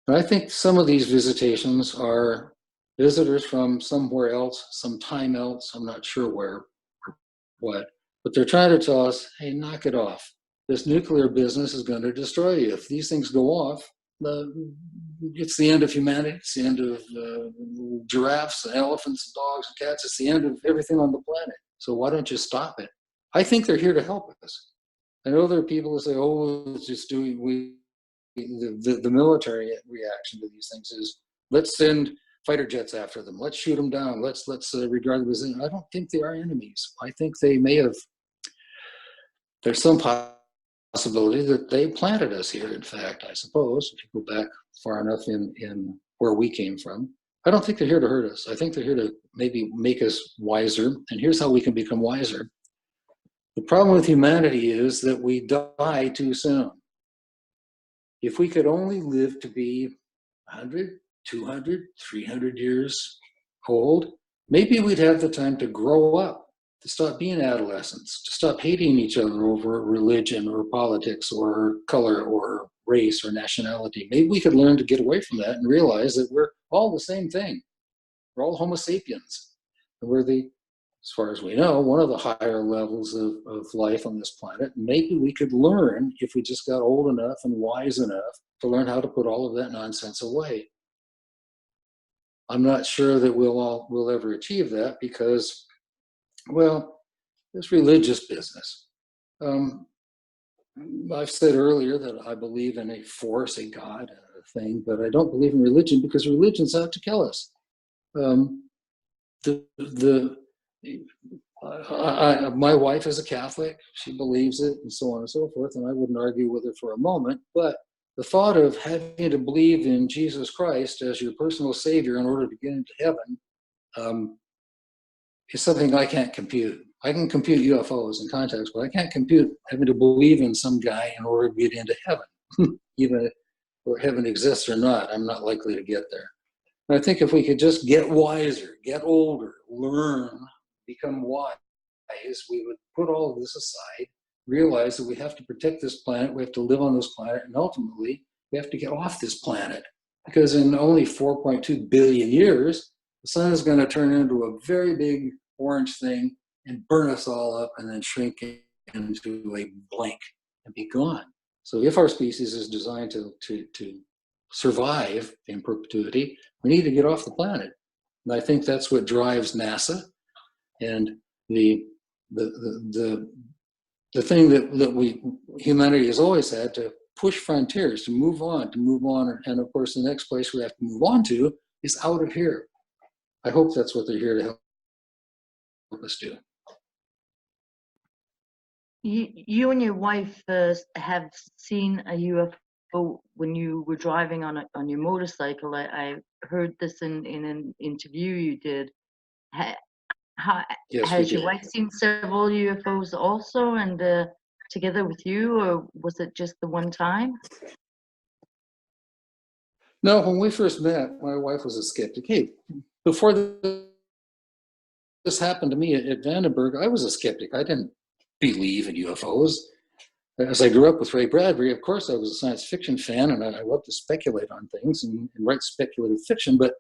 And I think some of these visitations are visitors from somewhere else, sometime else, I'm not sure where or what, but they're trying to tell us, hey, knock it off. This nuclear business is going to destroy you. If these things go off, it's the end of humanity. It's the end of giraffes and elephants and dogs and cats. It's the end of everything on the planet. So why don't you stop it? I think they're here to help us. I know there are people who say, oh, it's just the military reaction to these things is, let's send fighter jets after them. Let's shoot them down. Let's regard them as, I don't think they are enemies. I think they may have, there's some possibility that they planted us here, in fact, I suppose, if you go back far enough in where we came from. I don't think they're here to hurt us. I think they're here to maybe make us wiser. And here's how we can become wiser. The problem with humanity is that we die too soon. If we could only live to be 100, 200, 300 years old, maybe we'd have the time to grow up, to stop being adolescents, to stop hating each other over religion or politics or color or race or nationality. Maybe we could learn to get away from that and realize that we're all the same thing. We're all Homo sapiens. And we're as far as we know, one of the higher levels of life on this planet. Maybe we could learn, if we just got old enough and wise enough, to learn how to put all of that nonsense away. I'm not sure that we'll ever achieve that because, well, it's religious business. I've said earlier that I believe in a force, a God, a thing, but I don't believe in religion because religion's out to kill us. My wife is a Catholic. She believes it, and so on and so forth, and I wouldn't argue with her for a moment, but the thought of having to believe in Jesus Christ as your personal savior in order to get into heaven is something I can't compute. I can compute UFOs and contacts, but I can't compute having to believe in some guy in order to get into heaven. Even if heaven exists or not, I'm not likely to get there. And I think if we could just get wiser, get older, learn, become wise, we would put all of this aside, realize that we have to protect this planet, we have to live on this planet, and ultimately we have to get off this planet. Because in only 4.2 billion years, the sun is going to turn into a very big orange thing and burn us all up and then shrink into a blank and be gone. So if our species is designed to survive in perpetuity, we need to get off the planet. And I think that's what drives NASA. And the thing that humanity has always had, to push frontiers, to move on. And of course, the next place we have to move on to is out of here. I hope that's what they're here to help us do. You and your wife have seen a UFO when you were driving on your motorcycle. I heard this in an interview you did. Yes, has your wife seen several UFOs also, and together with you, or was it just the one time? No, when we first met, my wife was a skeptic. Hey, before this happened to me at Vandenberg, I was a skeptic. I didn't believe in UFOs. As I grew up with Ray Bradbury, of course, I was a science fiction fan, and I love to speculate on things and write speculative fiction. But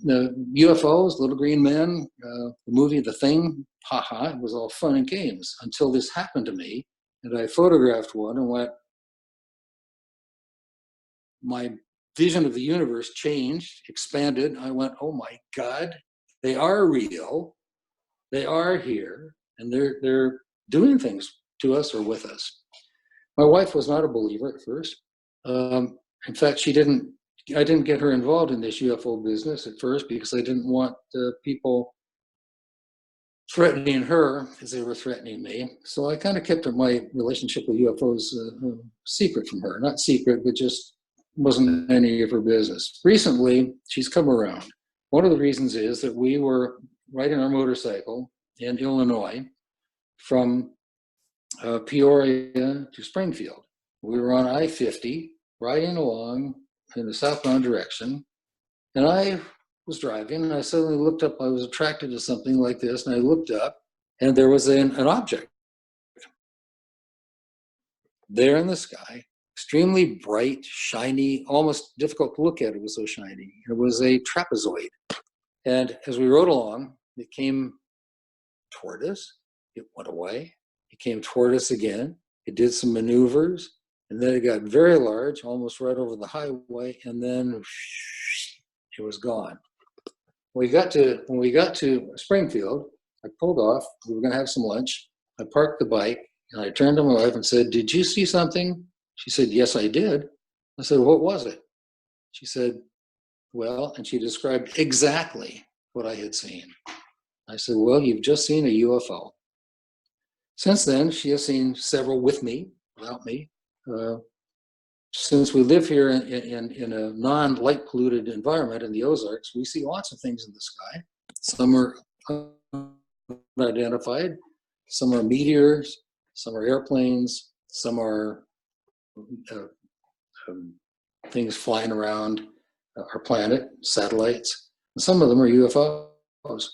the UFOs, Little Green Men, the movie The Thing, haha, it was all fun and games until this happened to me. And I photographed one and went, my vision of the universe changed, expanded. I went, oh my God, they are real. They are here, and they're doing things to us or with us. My wife was not a believer at first. In fact, she didn't didn't get her involved in this UFO business at first because I didn't want people threatening her as they were threatening me. So I kind of kept my relationship with UFOs secret from her. Not secret, but just wasn't any of her business. Recently, she's come around. One of the reasons is that we were riding our motorcycle in Illinois from Peoria to Springfield. We were on I-50 riding along in the southbound direction, and I was driving, and I suddenly looked up. I was attracted to something like this, and I looked up, and there was an object there in the sky, extremely bright, shiny, almost difficult to look at. It was so shiny. It was a trapezoid. And as we rode along, it came toward us. It went away. It came toward us again. It did some maneuvers, and then it got very large, almost right over the highway, and then it was gone. When we got to Springfield, I pulled off. We were going to have some lunch. I parked the bike, and I turned to my wife and said, "Did you see something?" She said, "Yes, I did." I said, "What was it?" She said, "Well," and she described exactly what I had seen. I said, "Well, you've just seen a UFO." Since then, she has seen several with me, without me. Since we live here in a non-light polluted environment in the Ozarks, we see lots of things in the sky. Some are unidentified, some are meteors, some are airplanes, some are things flying around our planet, satellites, and some of them are UFOs.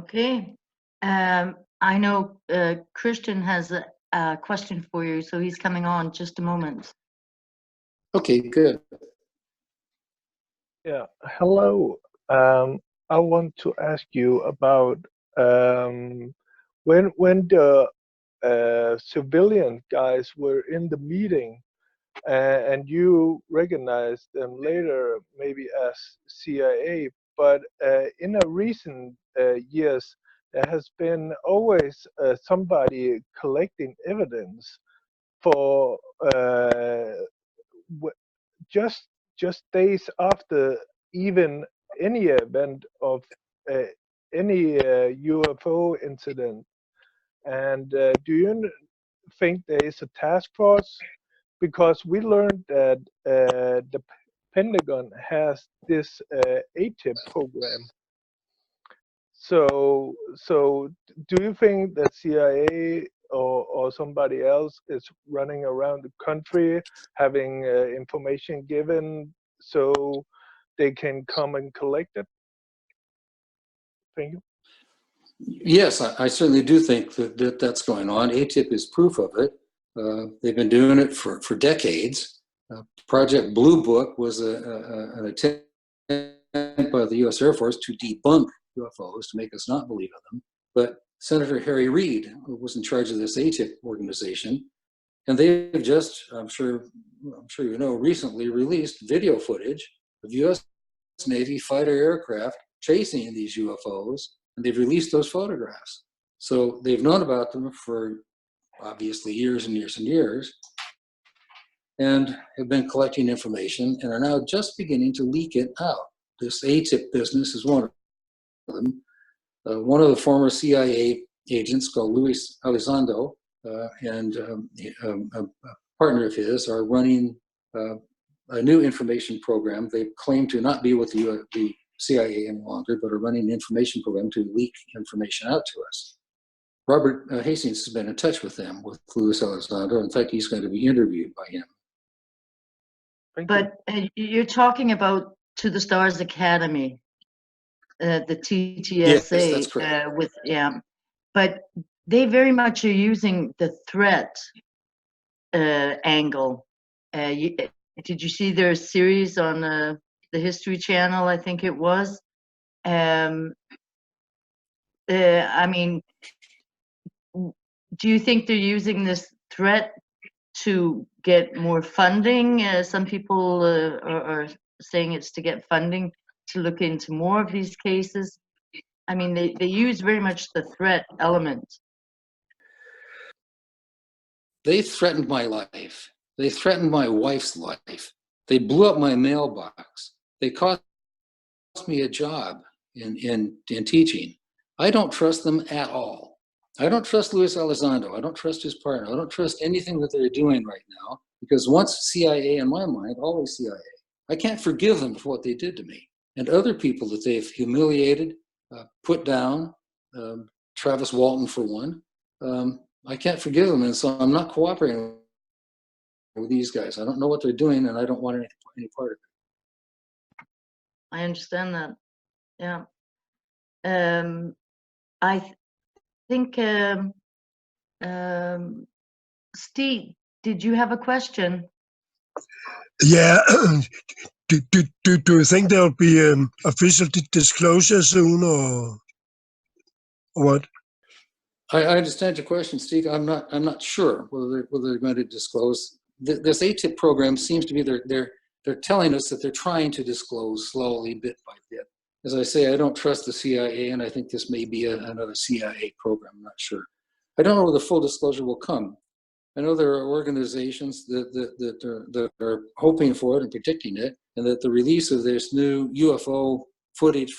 Okay. I know Christian has a question for you, so he's coming on just a moment. Okay, good. Yeah, hello. I want to ask you about when the civilian guys were in the meeting, and you recognized them later maybe as CIA, but in a recent years there has been always somebody collecting evidence for just days after even any event of any UFO incident. And do you think there is a task force? Because we learned that the Pentagon has this ATIP program. So do you think that CIA or somebody else is running around the country having information given so they can come and collect it? Thank you. Yes, I certainly do think that's going on. ATIP is proof of it. They've been doing it for decades. Project Blue Book was an attempt by the U.S. Air Force to debunk UFOs, to make us not believe in them. But Senator Harry Reid, who was in charge of this ATIP organization, and they've just, I'm sure you know, recently released video footage of U.S. Navy fighter aircraft chasing these UFOs, and they've released those photographs. So they've known about them for obviously years and years and years, and have been collecting information and are now just beginning to leak it out. This ATIP business is one of them. One of the former CIA agents, called Luis Elizondo, and a partner of his, are running a new information program. They claim to not be with the CIA any longer, but are running an information program to leak information out to us. Robert Hastings has been in touch with them, with Luis Elizondo. In fact, he's going to be interviewed by him. But you're talking about To the Stars Academy, the TTSA. Yes, that's correct. But they very much are using the threat angle. Did you see their series on the History Channel? I think it was. I mean, do you think they're using this threat to get more funding? Some people are saying it's to get funding to look into more of these cases. I mean, they use very much the threat element. They threatened my life. They threatened my wife's life. They blew up my mailbox. They cost me a job in teaching. I don't trust them at all. I don't trust Luis Elizondo. I don't trust his partner. I don't trust anything that they're doing right now, because once CIA in my mind, always CIA. I can't forgive them for what they did to me. And other people that they've humiliated, put down, Travis Walton for one, I can't forgive them. And so I'm not cooperating with these guys. I don't know what they're doing, and I don't want any part of it. I understand that. Yeah. I think, Steve, did you have a question? Yeah. Do you think there'll be official disclosure soon, or what? I understand your question, Steve. I'm not sure whether they're going to disclose. This ATIP program seems to be they're telling us that they're trying to disclose slowly, bit by bit. As I say, I don't trust the CIA, and I think this may be another CIA program. I'm not sure. I don't know where the full disclosure will come. I know there are organizations that are hoping for it and predicting it, and that the release of this new UFO footage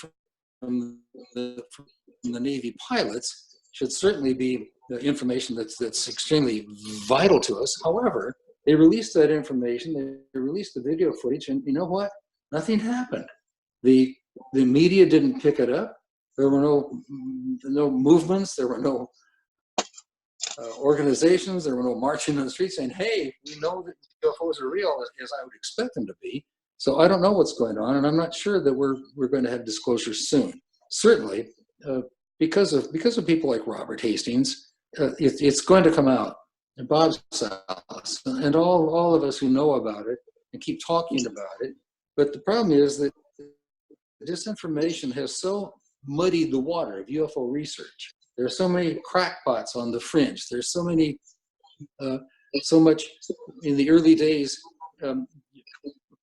from the Navy pilots should certainly be the information that's extremely vital to us. However, they released that information, they released the video footage, and you know what? Nothing happened. The media didn't pick it up. There were no movements, there were no organizations, there were no marching on the street saying, hey, we know that UFOs are real, as I would expect them to be. So I don't know what's going on, and I'm not sure that we're going to have disclosure soon. Certainly, because of people like Robert Hastings, it's going to come out. And Bob Salas, and all of us who know about it and keep talking about it. But the problem is that disinformation has so muddied the water of UFO research. There are so many crackpots on the fringe. There's so many, so much in the early days,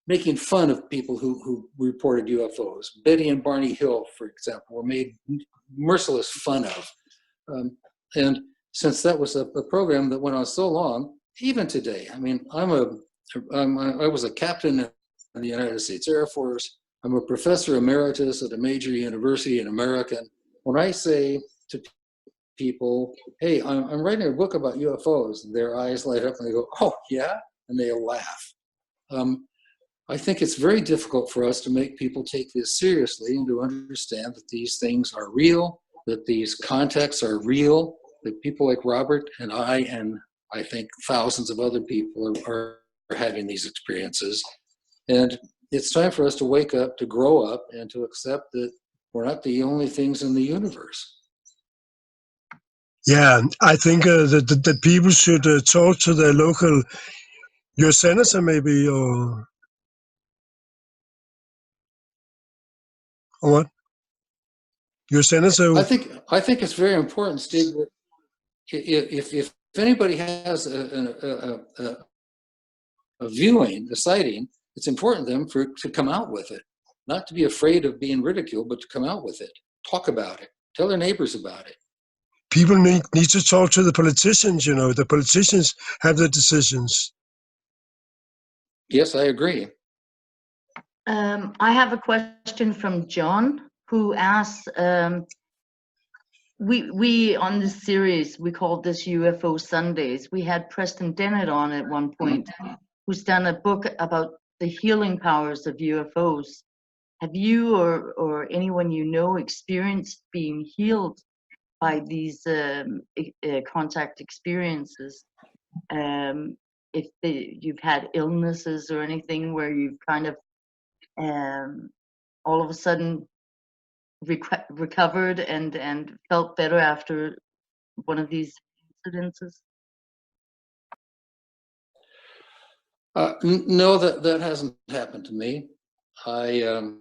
making fun of people who reported UFOs. Betty and Barney Hill, for example, were made merciless fun of. And since that was a program that went on so long, even today, I mean, I was a captain in the United States Air Force. I'm a professor emeritus at a major university in America. When I say to people, hey, I'm writing a book about UFOs, their eyes light up and they go, oh, yeah? And they laugh. I think it's very difficult for us to make people take this seriously and to understand that these things are real, that these contacts are real, that people like Robert and I think thousands of other people are having these experiences. And it's time for us to wake up, to grow up, and to accept that we're not the only things in the universe. Yeah, I think that people should talk to their local, your senator maybe, or what? Your senator? I think it's very important, Steve, that if anybody has a viewing, a sighting, it's important to them to come out with it, not to be afraid of being ridiculed, but to come out with it, talk about it, tell their neighbors about it. People need to talk to the politicians, you know, the politicians have the decisions. Yes, I agree. I have a question from John, who asks, we on this series, we called this UFO Sundays. We had Preston Dennett on at one point, who's done a book about the healing powers of UFOs. Have you or anyone you know experienced being healed by these contact experiences? If you've had illnesses or anything where you've kind of all of a sudden recovered and felt better after one of these incidences? No, that hasn't happened to me. I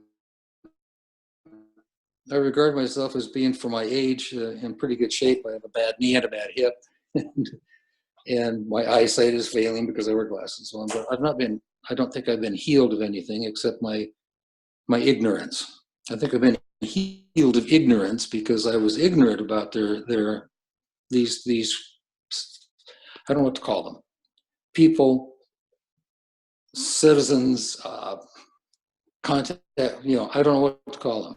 regard myself as being, for my age, in pretty good shape. I have a bad knee and a bad hip, and my eyesight is failing because I wear glasses on. But I don't think I've been healed of anything except my ignorance. I think I've been healed of ignorance because I was ignorant about these I don't know what to call them, people citizens, contact, you know, I don't know what to call them.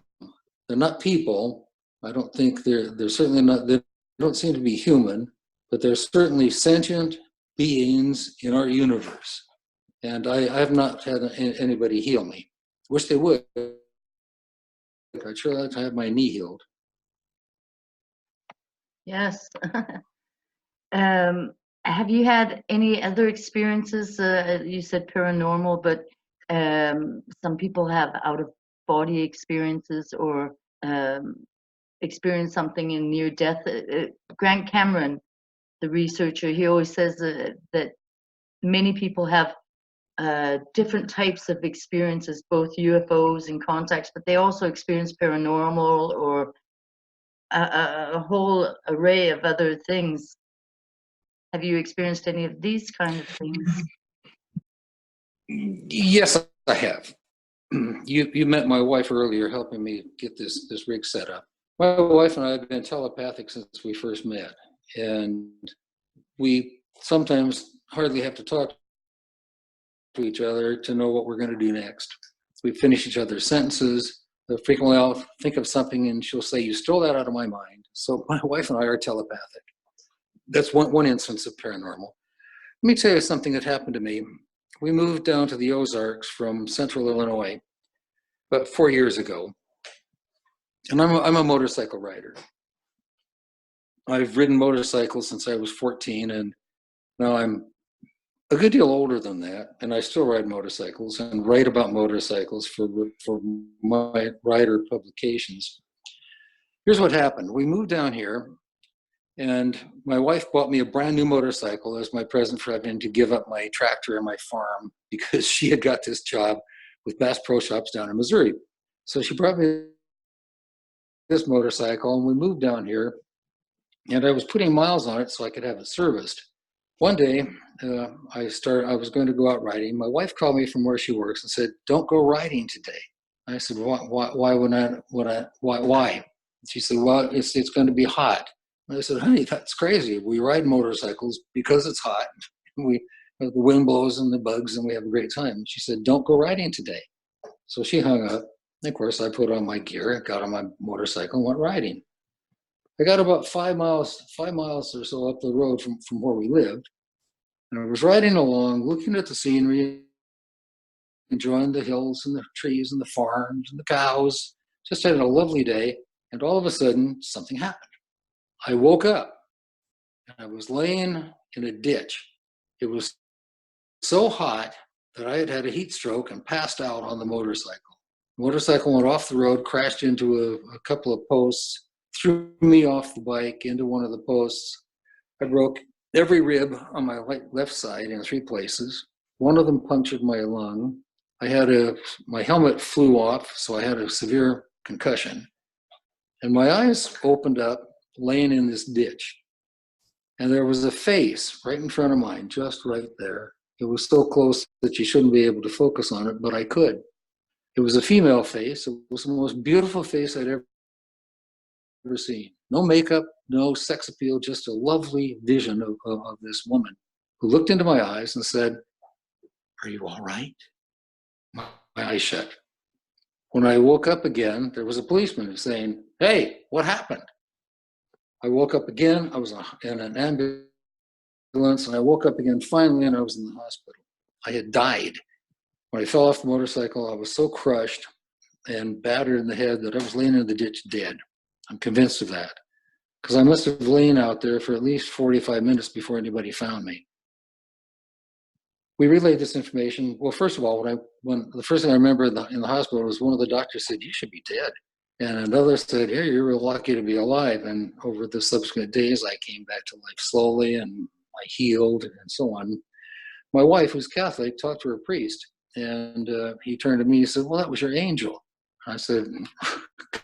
They're not people. I don't think they're certainly not, they don't seem to be human, but they're certainly sentient beings in our universe. And I have not had anybody heal me. Wish they would. I'd sure like to have my knee healed. Yes. Have you had any other experiences? You said paranormal, but some people have out-of-body experiences or experience something in near-death. Grant Cameron, the researcher, he always says that many people have different types of experiences, both UFOs and contacts, but they also experience paranormal or a whole array of other things. Have you experienced any of these kind of things? Yes, I have. You met my wife earlier helping me get this rig set up. My wife and I have been telepathic since we first met, and we sometimes hardly have to talk to each other to know what we're going to do next. We finish each other's sentences. Frequently I'll think of something and she'll say, "You stole that out of my mind." So my wife and I are telepathic. That's one instance of paranormal. Let me tell you something that happened to me. We moved down to the Ozarks from central Illinois about 4 years ago. And I'm a motorcycle rider. I've ridden motorcycles since I was 14, and now I'm a good deal older than that, and I still ride motorcycles and write about motorcycles for my rider publications. Here's what happened. We moved down here, and my wife bought me a brand new motorcycle as my present for having to give up my tractor and my farm because she had got this job with Bass Pro Shops down in Missouri. So she brought me this motorcycle, and we moved down here, and I was putting miles on it so I could have it serviced. One day, I was going to go out riding. My wife called me from where she works and said, "Don't go riding today." I said, "Why would I? Why?" She said, "Well, it's going to be hot." And I said, "Honey, that's crazy. We ride motorcycles because it's hot. The wind blows and the bugs, and we have a great time." She said, "Don't go riding today." So she hung up. And of course, I put on my gear, got on my motorcycle, and went riding. I got about 5 miles or so up the road from where we lived. And I was riding along, looking at the scenery, enjoying the hills and the trees and the farms and the cows. Just had a lovely day. And all of a sudden, something happened. I woke up and I was laying in a ditch. It was so hot that I had had a heat stroke and passed out on the motorcycle. The motorcycle went off the road, crashed into a couple of posts, threw me off the bike into one of the posts. I broke every rib on my left side in 3 places. One of them punctured my lung. My helmet flew off, so I had a severe concussion. And my eyes opened up, laying in this ditch. And there was a face right in front of mine, just right there. It was so close that you shouldn't be able to focus on it, but I could. It was a female face. It was the most beautiful face I'd ever seen. No makeup, no sex appeal, just a lovely vision of this woman who looked into my eyes and said, "Are you all right?" My eyes shut. When I woke up again, there was a policeman saying, "Hey, what happened?" I woke up again. I was in an ambulance, and I woke up again finally, and I was in the hospital. I had died. When I fell off the motorcycle, I was so crushed and battered in the head that I was laying in the ditch dead. I'm convinced of that, because I must have lain out there for at least 45 minutes before anybody found me. We relayed this information. Well, first of all, when the first thing I remember in the hospital was one of the doctors said, "You should be dead." And another said, "Hey, you're real lucky to be alive." And over the subsequent days, I came back to life slowly, and I healed and so on. My wife, who's Catholic, talked to her priest, and he turned to me and said, "Well, that was your angel." I said,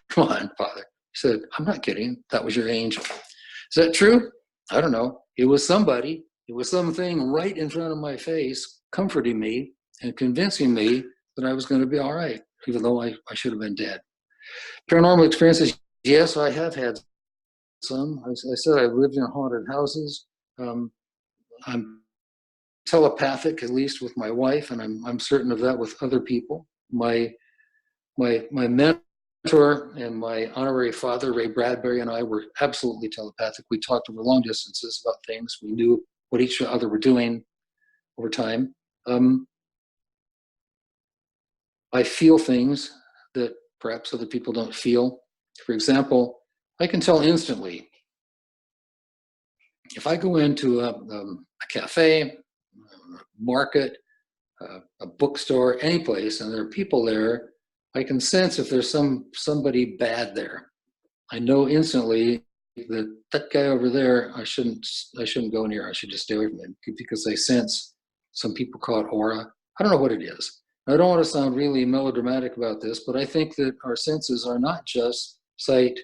"Come on, Father." He said, "I'm not kidding. That was your angel." Is that true? I don't know. It was somebody. It was something right in front of my face, comforting me and convincing me that I was going to be all right, even though I should have been dead. Paranormal experiences, yes, I have had some. I said I've lived in haunted houses. I'm telepathic, at least with my wife, and I'm certain of that with other people. My mentor and my honorary father, Ray Bradbury, and I were absolutely telepathic. We talked over long distances about things. We knew what each other were doing over time. I feel things that perhaps other people don't feel. For example, I can tell instantly if I go into a cafe, a market, a bookstore, any place, and there are people there, I can sense if there's somebody bad there. I know instantly that guy over there, I shouldn't go near. I should just stay away from him because I sense, some people call it aura. I don't know what it is. I don't want to sound really melodramatic about this, but I think that our senses are not just sight,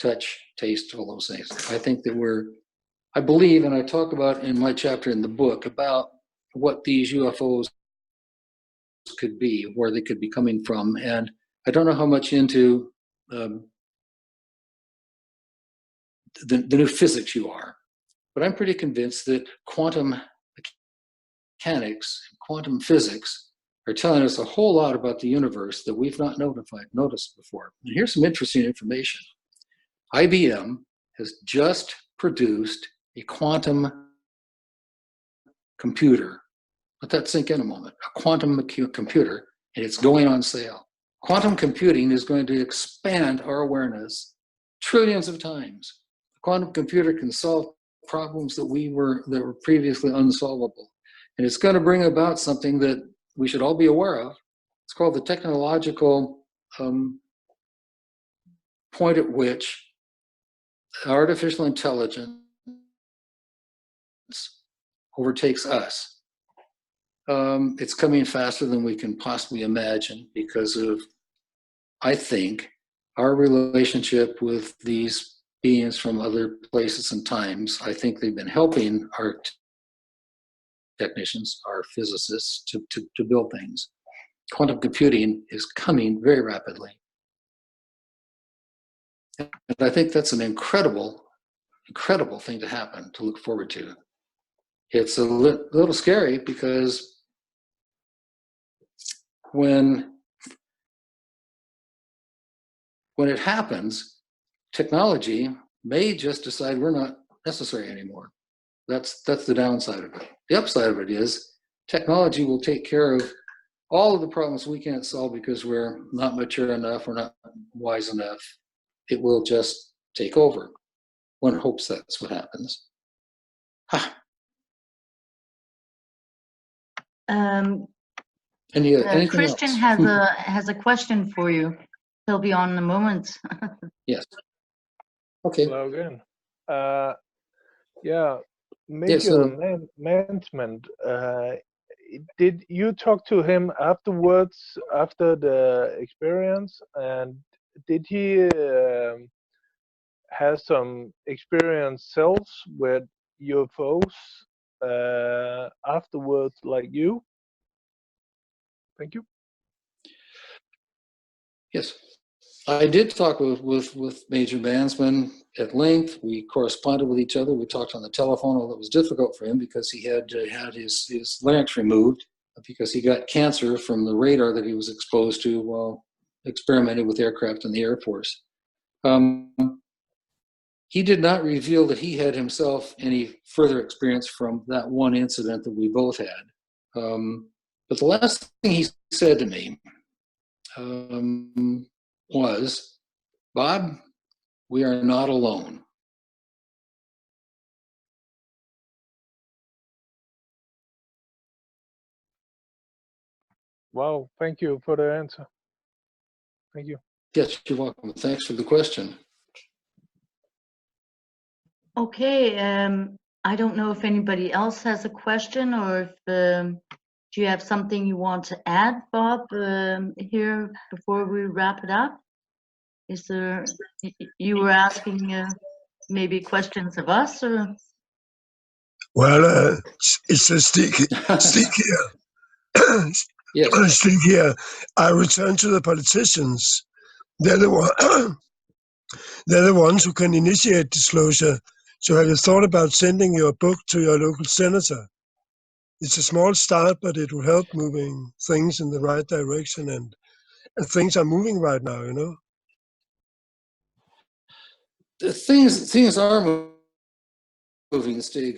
touch, taste, all those things. I think that I believe, and I talk about in my chapter in the book about what these UFOs could be, where they could be coming from. And I don't know how much into the new physics you are, but I'm pretty convinced that quantum mechanics and quantum physics are telling us a whole lot about the universe that we've not noticed before. And here's some interesting information. IBM has just produced a quantum computer. Let that sink in a moment. A quantum computer, and it's going on sale. Quantum computing is going to expand our awareness trillions of times. A quantum computer can solve problems that were previously unsolvable. And it's going to bring about something that we should all be aware of. It's called the technological point at which artificial intelligence overtakes us. It's coming faster than we can possibly imagine because of, I think, our relationship with these beings from other places and times. I think they've been helping our technicians, our physicists, to build things. Quantum computing is coming very rapidly. And I think that's an incredible thing to happen, to look forward to. It's a little scary because when it happens, technology may just decide we're not necessary anymore. That's the downside of it. The upside of it is technology will take care of all of the problems we can't solve because we're not mature enough, we're not wise enough. It will just take over. One hopes that's what happens. Anything Christian else? has a question for you. He'll be on in a moment. Yes. Okay. Hello again. Yeah, Major Management. Did you talk to him afterwards, after the experience, and did he have some experience selves with UFOs afterwards, like you? Thank you. Yes, I did talk with Major Bandsman at length. We corresponded with each other. We talked on the telephone, although it was difficult for him because he had had his larynx removed because he got cancer from the radar that he was exposed to while experimenting with aircraft in the Air Force. He did not reveal that he had himself any further experience from that one incident that we both had. But the last thing he said to me was, Bob, we are not alone. Wow, thank you for the answer. Thank you. Yes, you're welcome. Thanks for the question. Okay, I don't know if anybody else has a question or if do you have something you want to add, Bob, here before we wrap it up? Is there, you were asking maybe questions of us or? Well, it's a stick here. Yes. Stick here. I return to the politicians. They're the ones who can initiate disclosure So have you thought about sending your book to your local senator? It's a small start, but it will help moving things in the right direction, and things are moving right now, you know? The things are moving, Stig.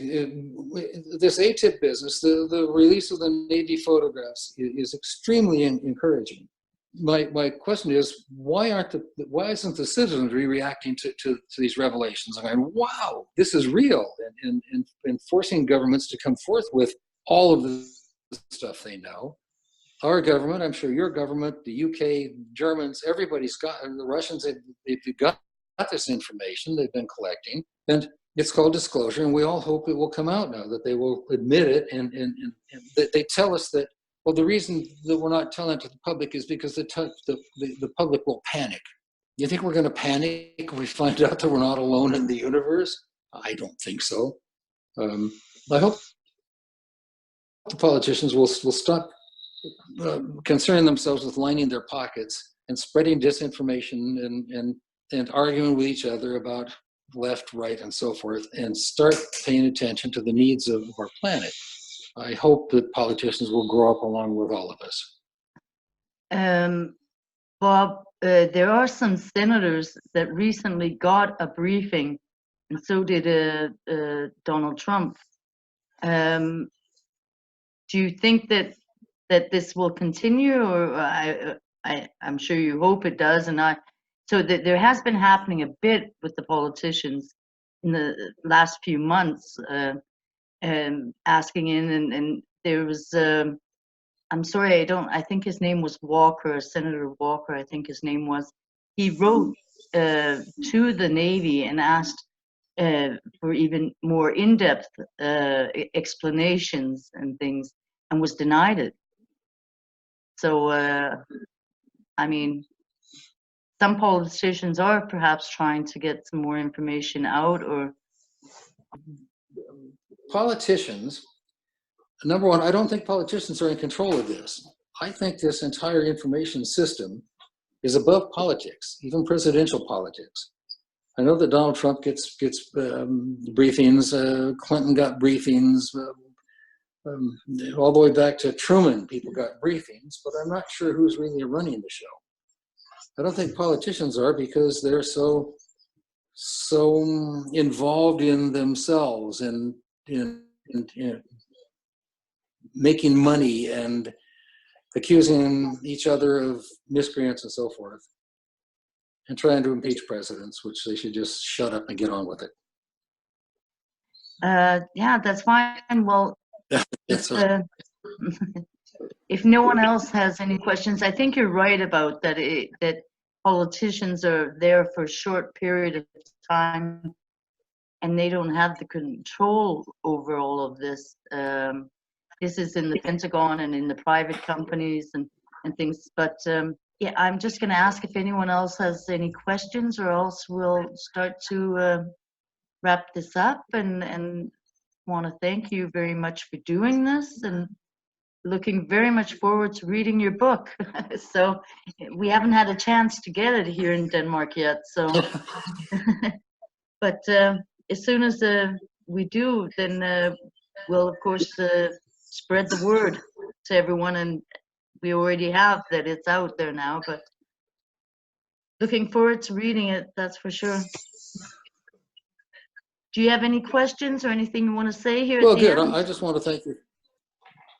This ATIP business, the release of the Navy photographs is extremely encouraging. My question is, why isn't the citizenry reacting to these revelations? I mean, wow, this is real, and forcing governments to come forth with all of the stuff they know. Our government, I'm sure your government, the UK, Germans, everybody's got, and the Russians, they've got this information they've been collecting, and it's called disclosure, and we all hope it will come out now, that they will admit it, and that they tell us that, well, the reason that we're not telling it to the public is because the public will panic. You think we're going to panic if we find out that we're not alone in the universe? I don't think so. I hope the politicians will stop concerning themselves with lining their pockets and spreading disinformation and arguing with each other about left, right, and so forth, and start paying attention to the needs of our planet. I hope that politicians will grow up along with all of us. Bob, there are some senators that recently got a briefing, and so did Donald Trump. Do you think that this will continue, or I'm sure you hope it does, so that there has been happening a bit with the politicians in the last few months, asking in, and there was, I'm sorry, I think his name was Walker, Senator Walker, I think his name was. He wrote to the Navy and asked for even more in-depth explanations and things, and was denied it. So, I mean, some politicians are perhaps trying to get some more information out, or Politicians, number one, I don't think politicians are in control of this. I think this entire information system is above politics, even presidential politics. I know that Donald Trump gets briefings. Clinton got briefings. All the way back to Truman, people got briefings, but I'm not sure who's really running the show. I don't think politicians are, because they're so involved in themselves and in making money and accusing each other of miscreants and so forth, and trying to impeach presidents, which they should just shut up and get on with it. yeah, that's fine. Well, if no one else has any questions, I think you're right about that. That politicians are there for a short period of time, and they don't have the control over all of this. This is in the Pentagon and in the private companies and things. But yeah, I'm just going to ask if anyone else has any questions, or else we'll start to wrap this up. And want to thank you very much for doing this, and looking very much forward to reading your book. So we haven't had a chance to get it here in Denmark yet. So, but as soon as we do, then we'll of course spread the word to everyone, and we already have that it's out there now. But looking forward to reading it, that's for sure. Do you have any questions or anything you want to say here? Well, good. I just want to thank you.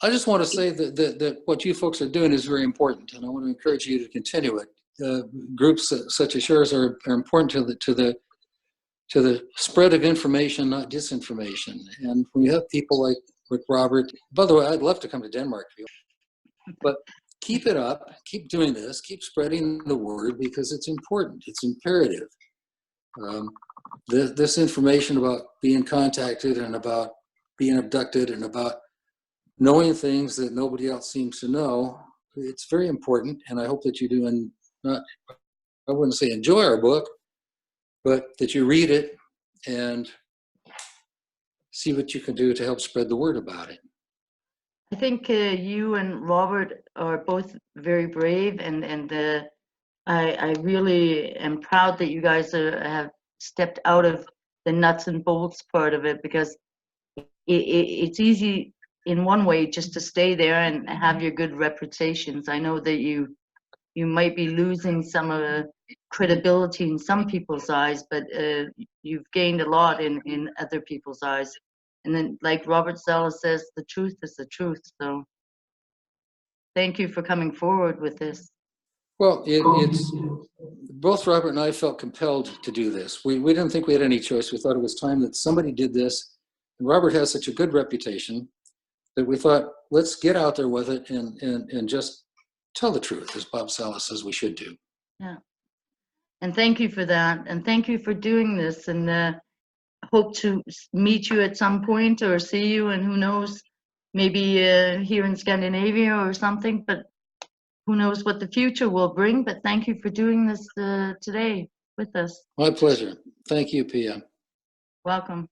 I just want to say that what you folks are doing is very important, and I want to encourage you to continue it. Groups such as yours are important to the spread of information, not disinformation. And when you have people like Robert, by the way, I'd love to come to Denmark for you, but keep it up, keep doing this, keep spreading the word, because it's important, it's imperative. This information about being contacted and about being abducted and about knowing things that nobody else seems to know, it's very important. And I hope that you do, and not, I wouldn't say enjoy our book, but that you read it and see what you can do to help spread the word about it. I think you and Robert are both very brave, and I really am proud that you guys have stepped out of nuts and bolts part of it, because it's easy in one way just to stay there and have your good reputations. I know that you might be losing some of the credibility in some people's eyes, but you've gained a lot in other people's eyes. And then, like Robert Sella says, the truth is the truth. So thank you for coming forward with this. Well, it's both Robert and I felt compelled to do this. We didn't think we had any choice. We thought it was time that somebody did this. And Robert has such a good reputation that we thought, let's get out there with it and just tell the truth, as Bob Sala says we should do. Yeah. And thank you for that. And thank you for doing this. And hope to meet you at some point or see you, and who knows, maybe here in Scandinavia or something, but who knows what the future will bring. But thank you for doing this today with us. My pleasure. Thank you, Pia. Welcome.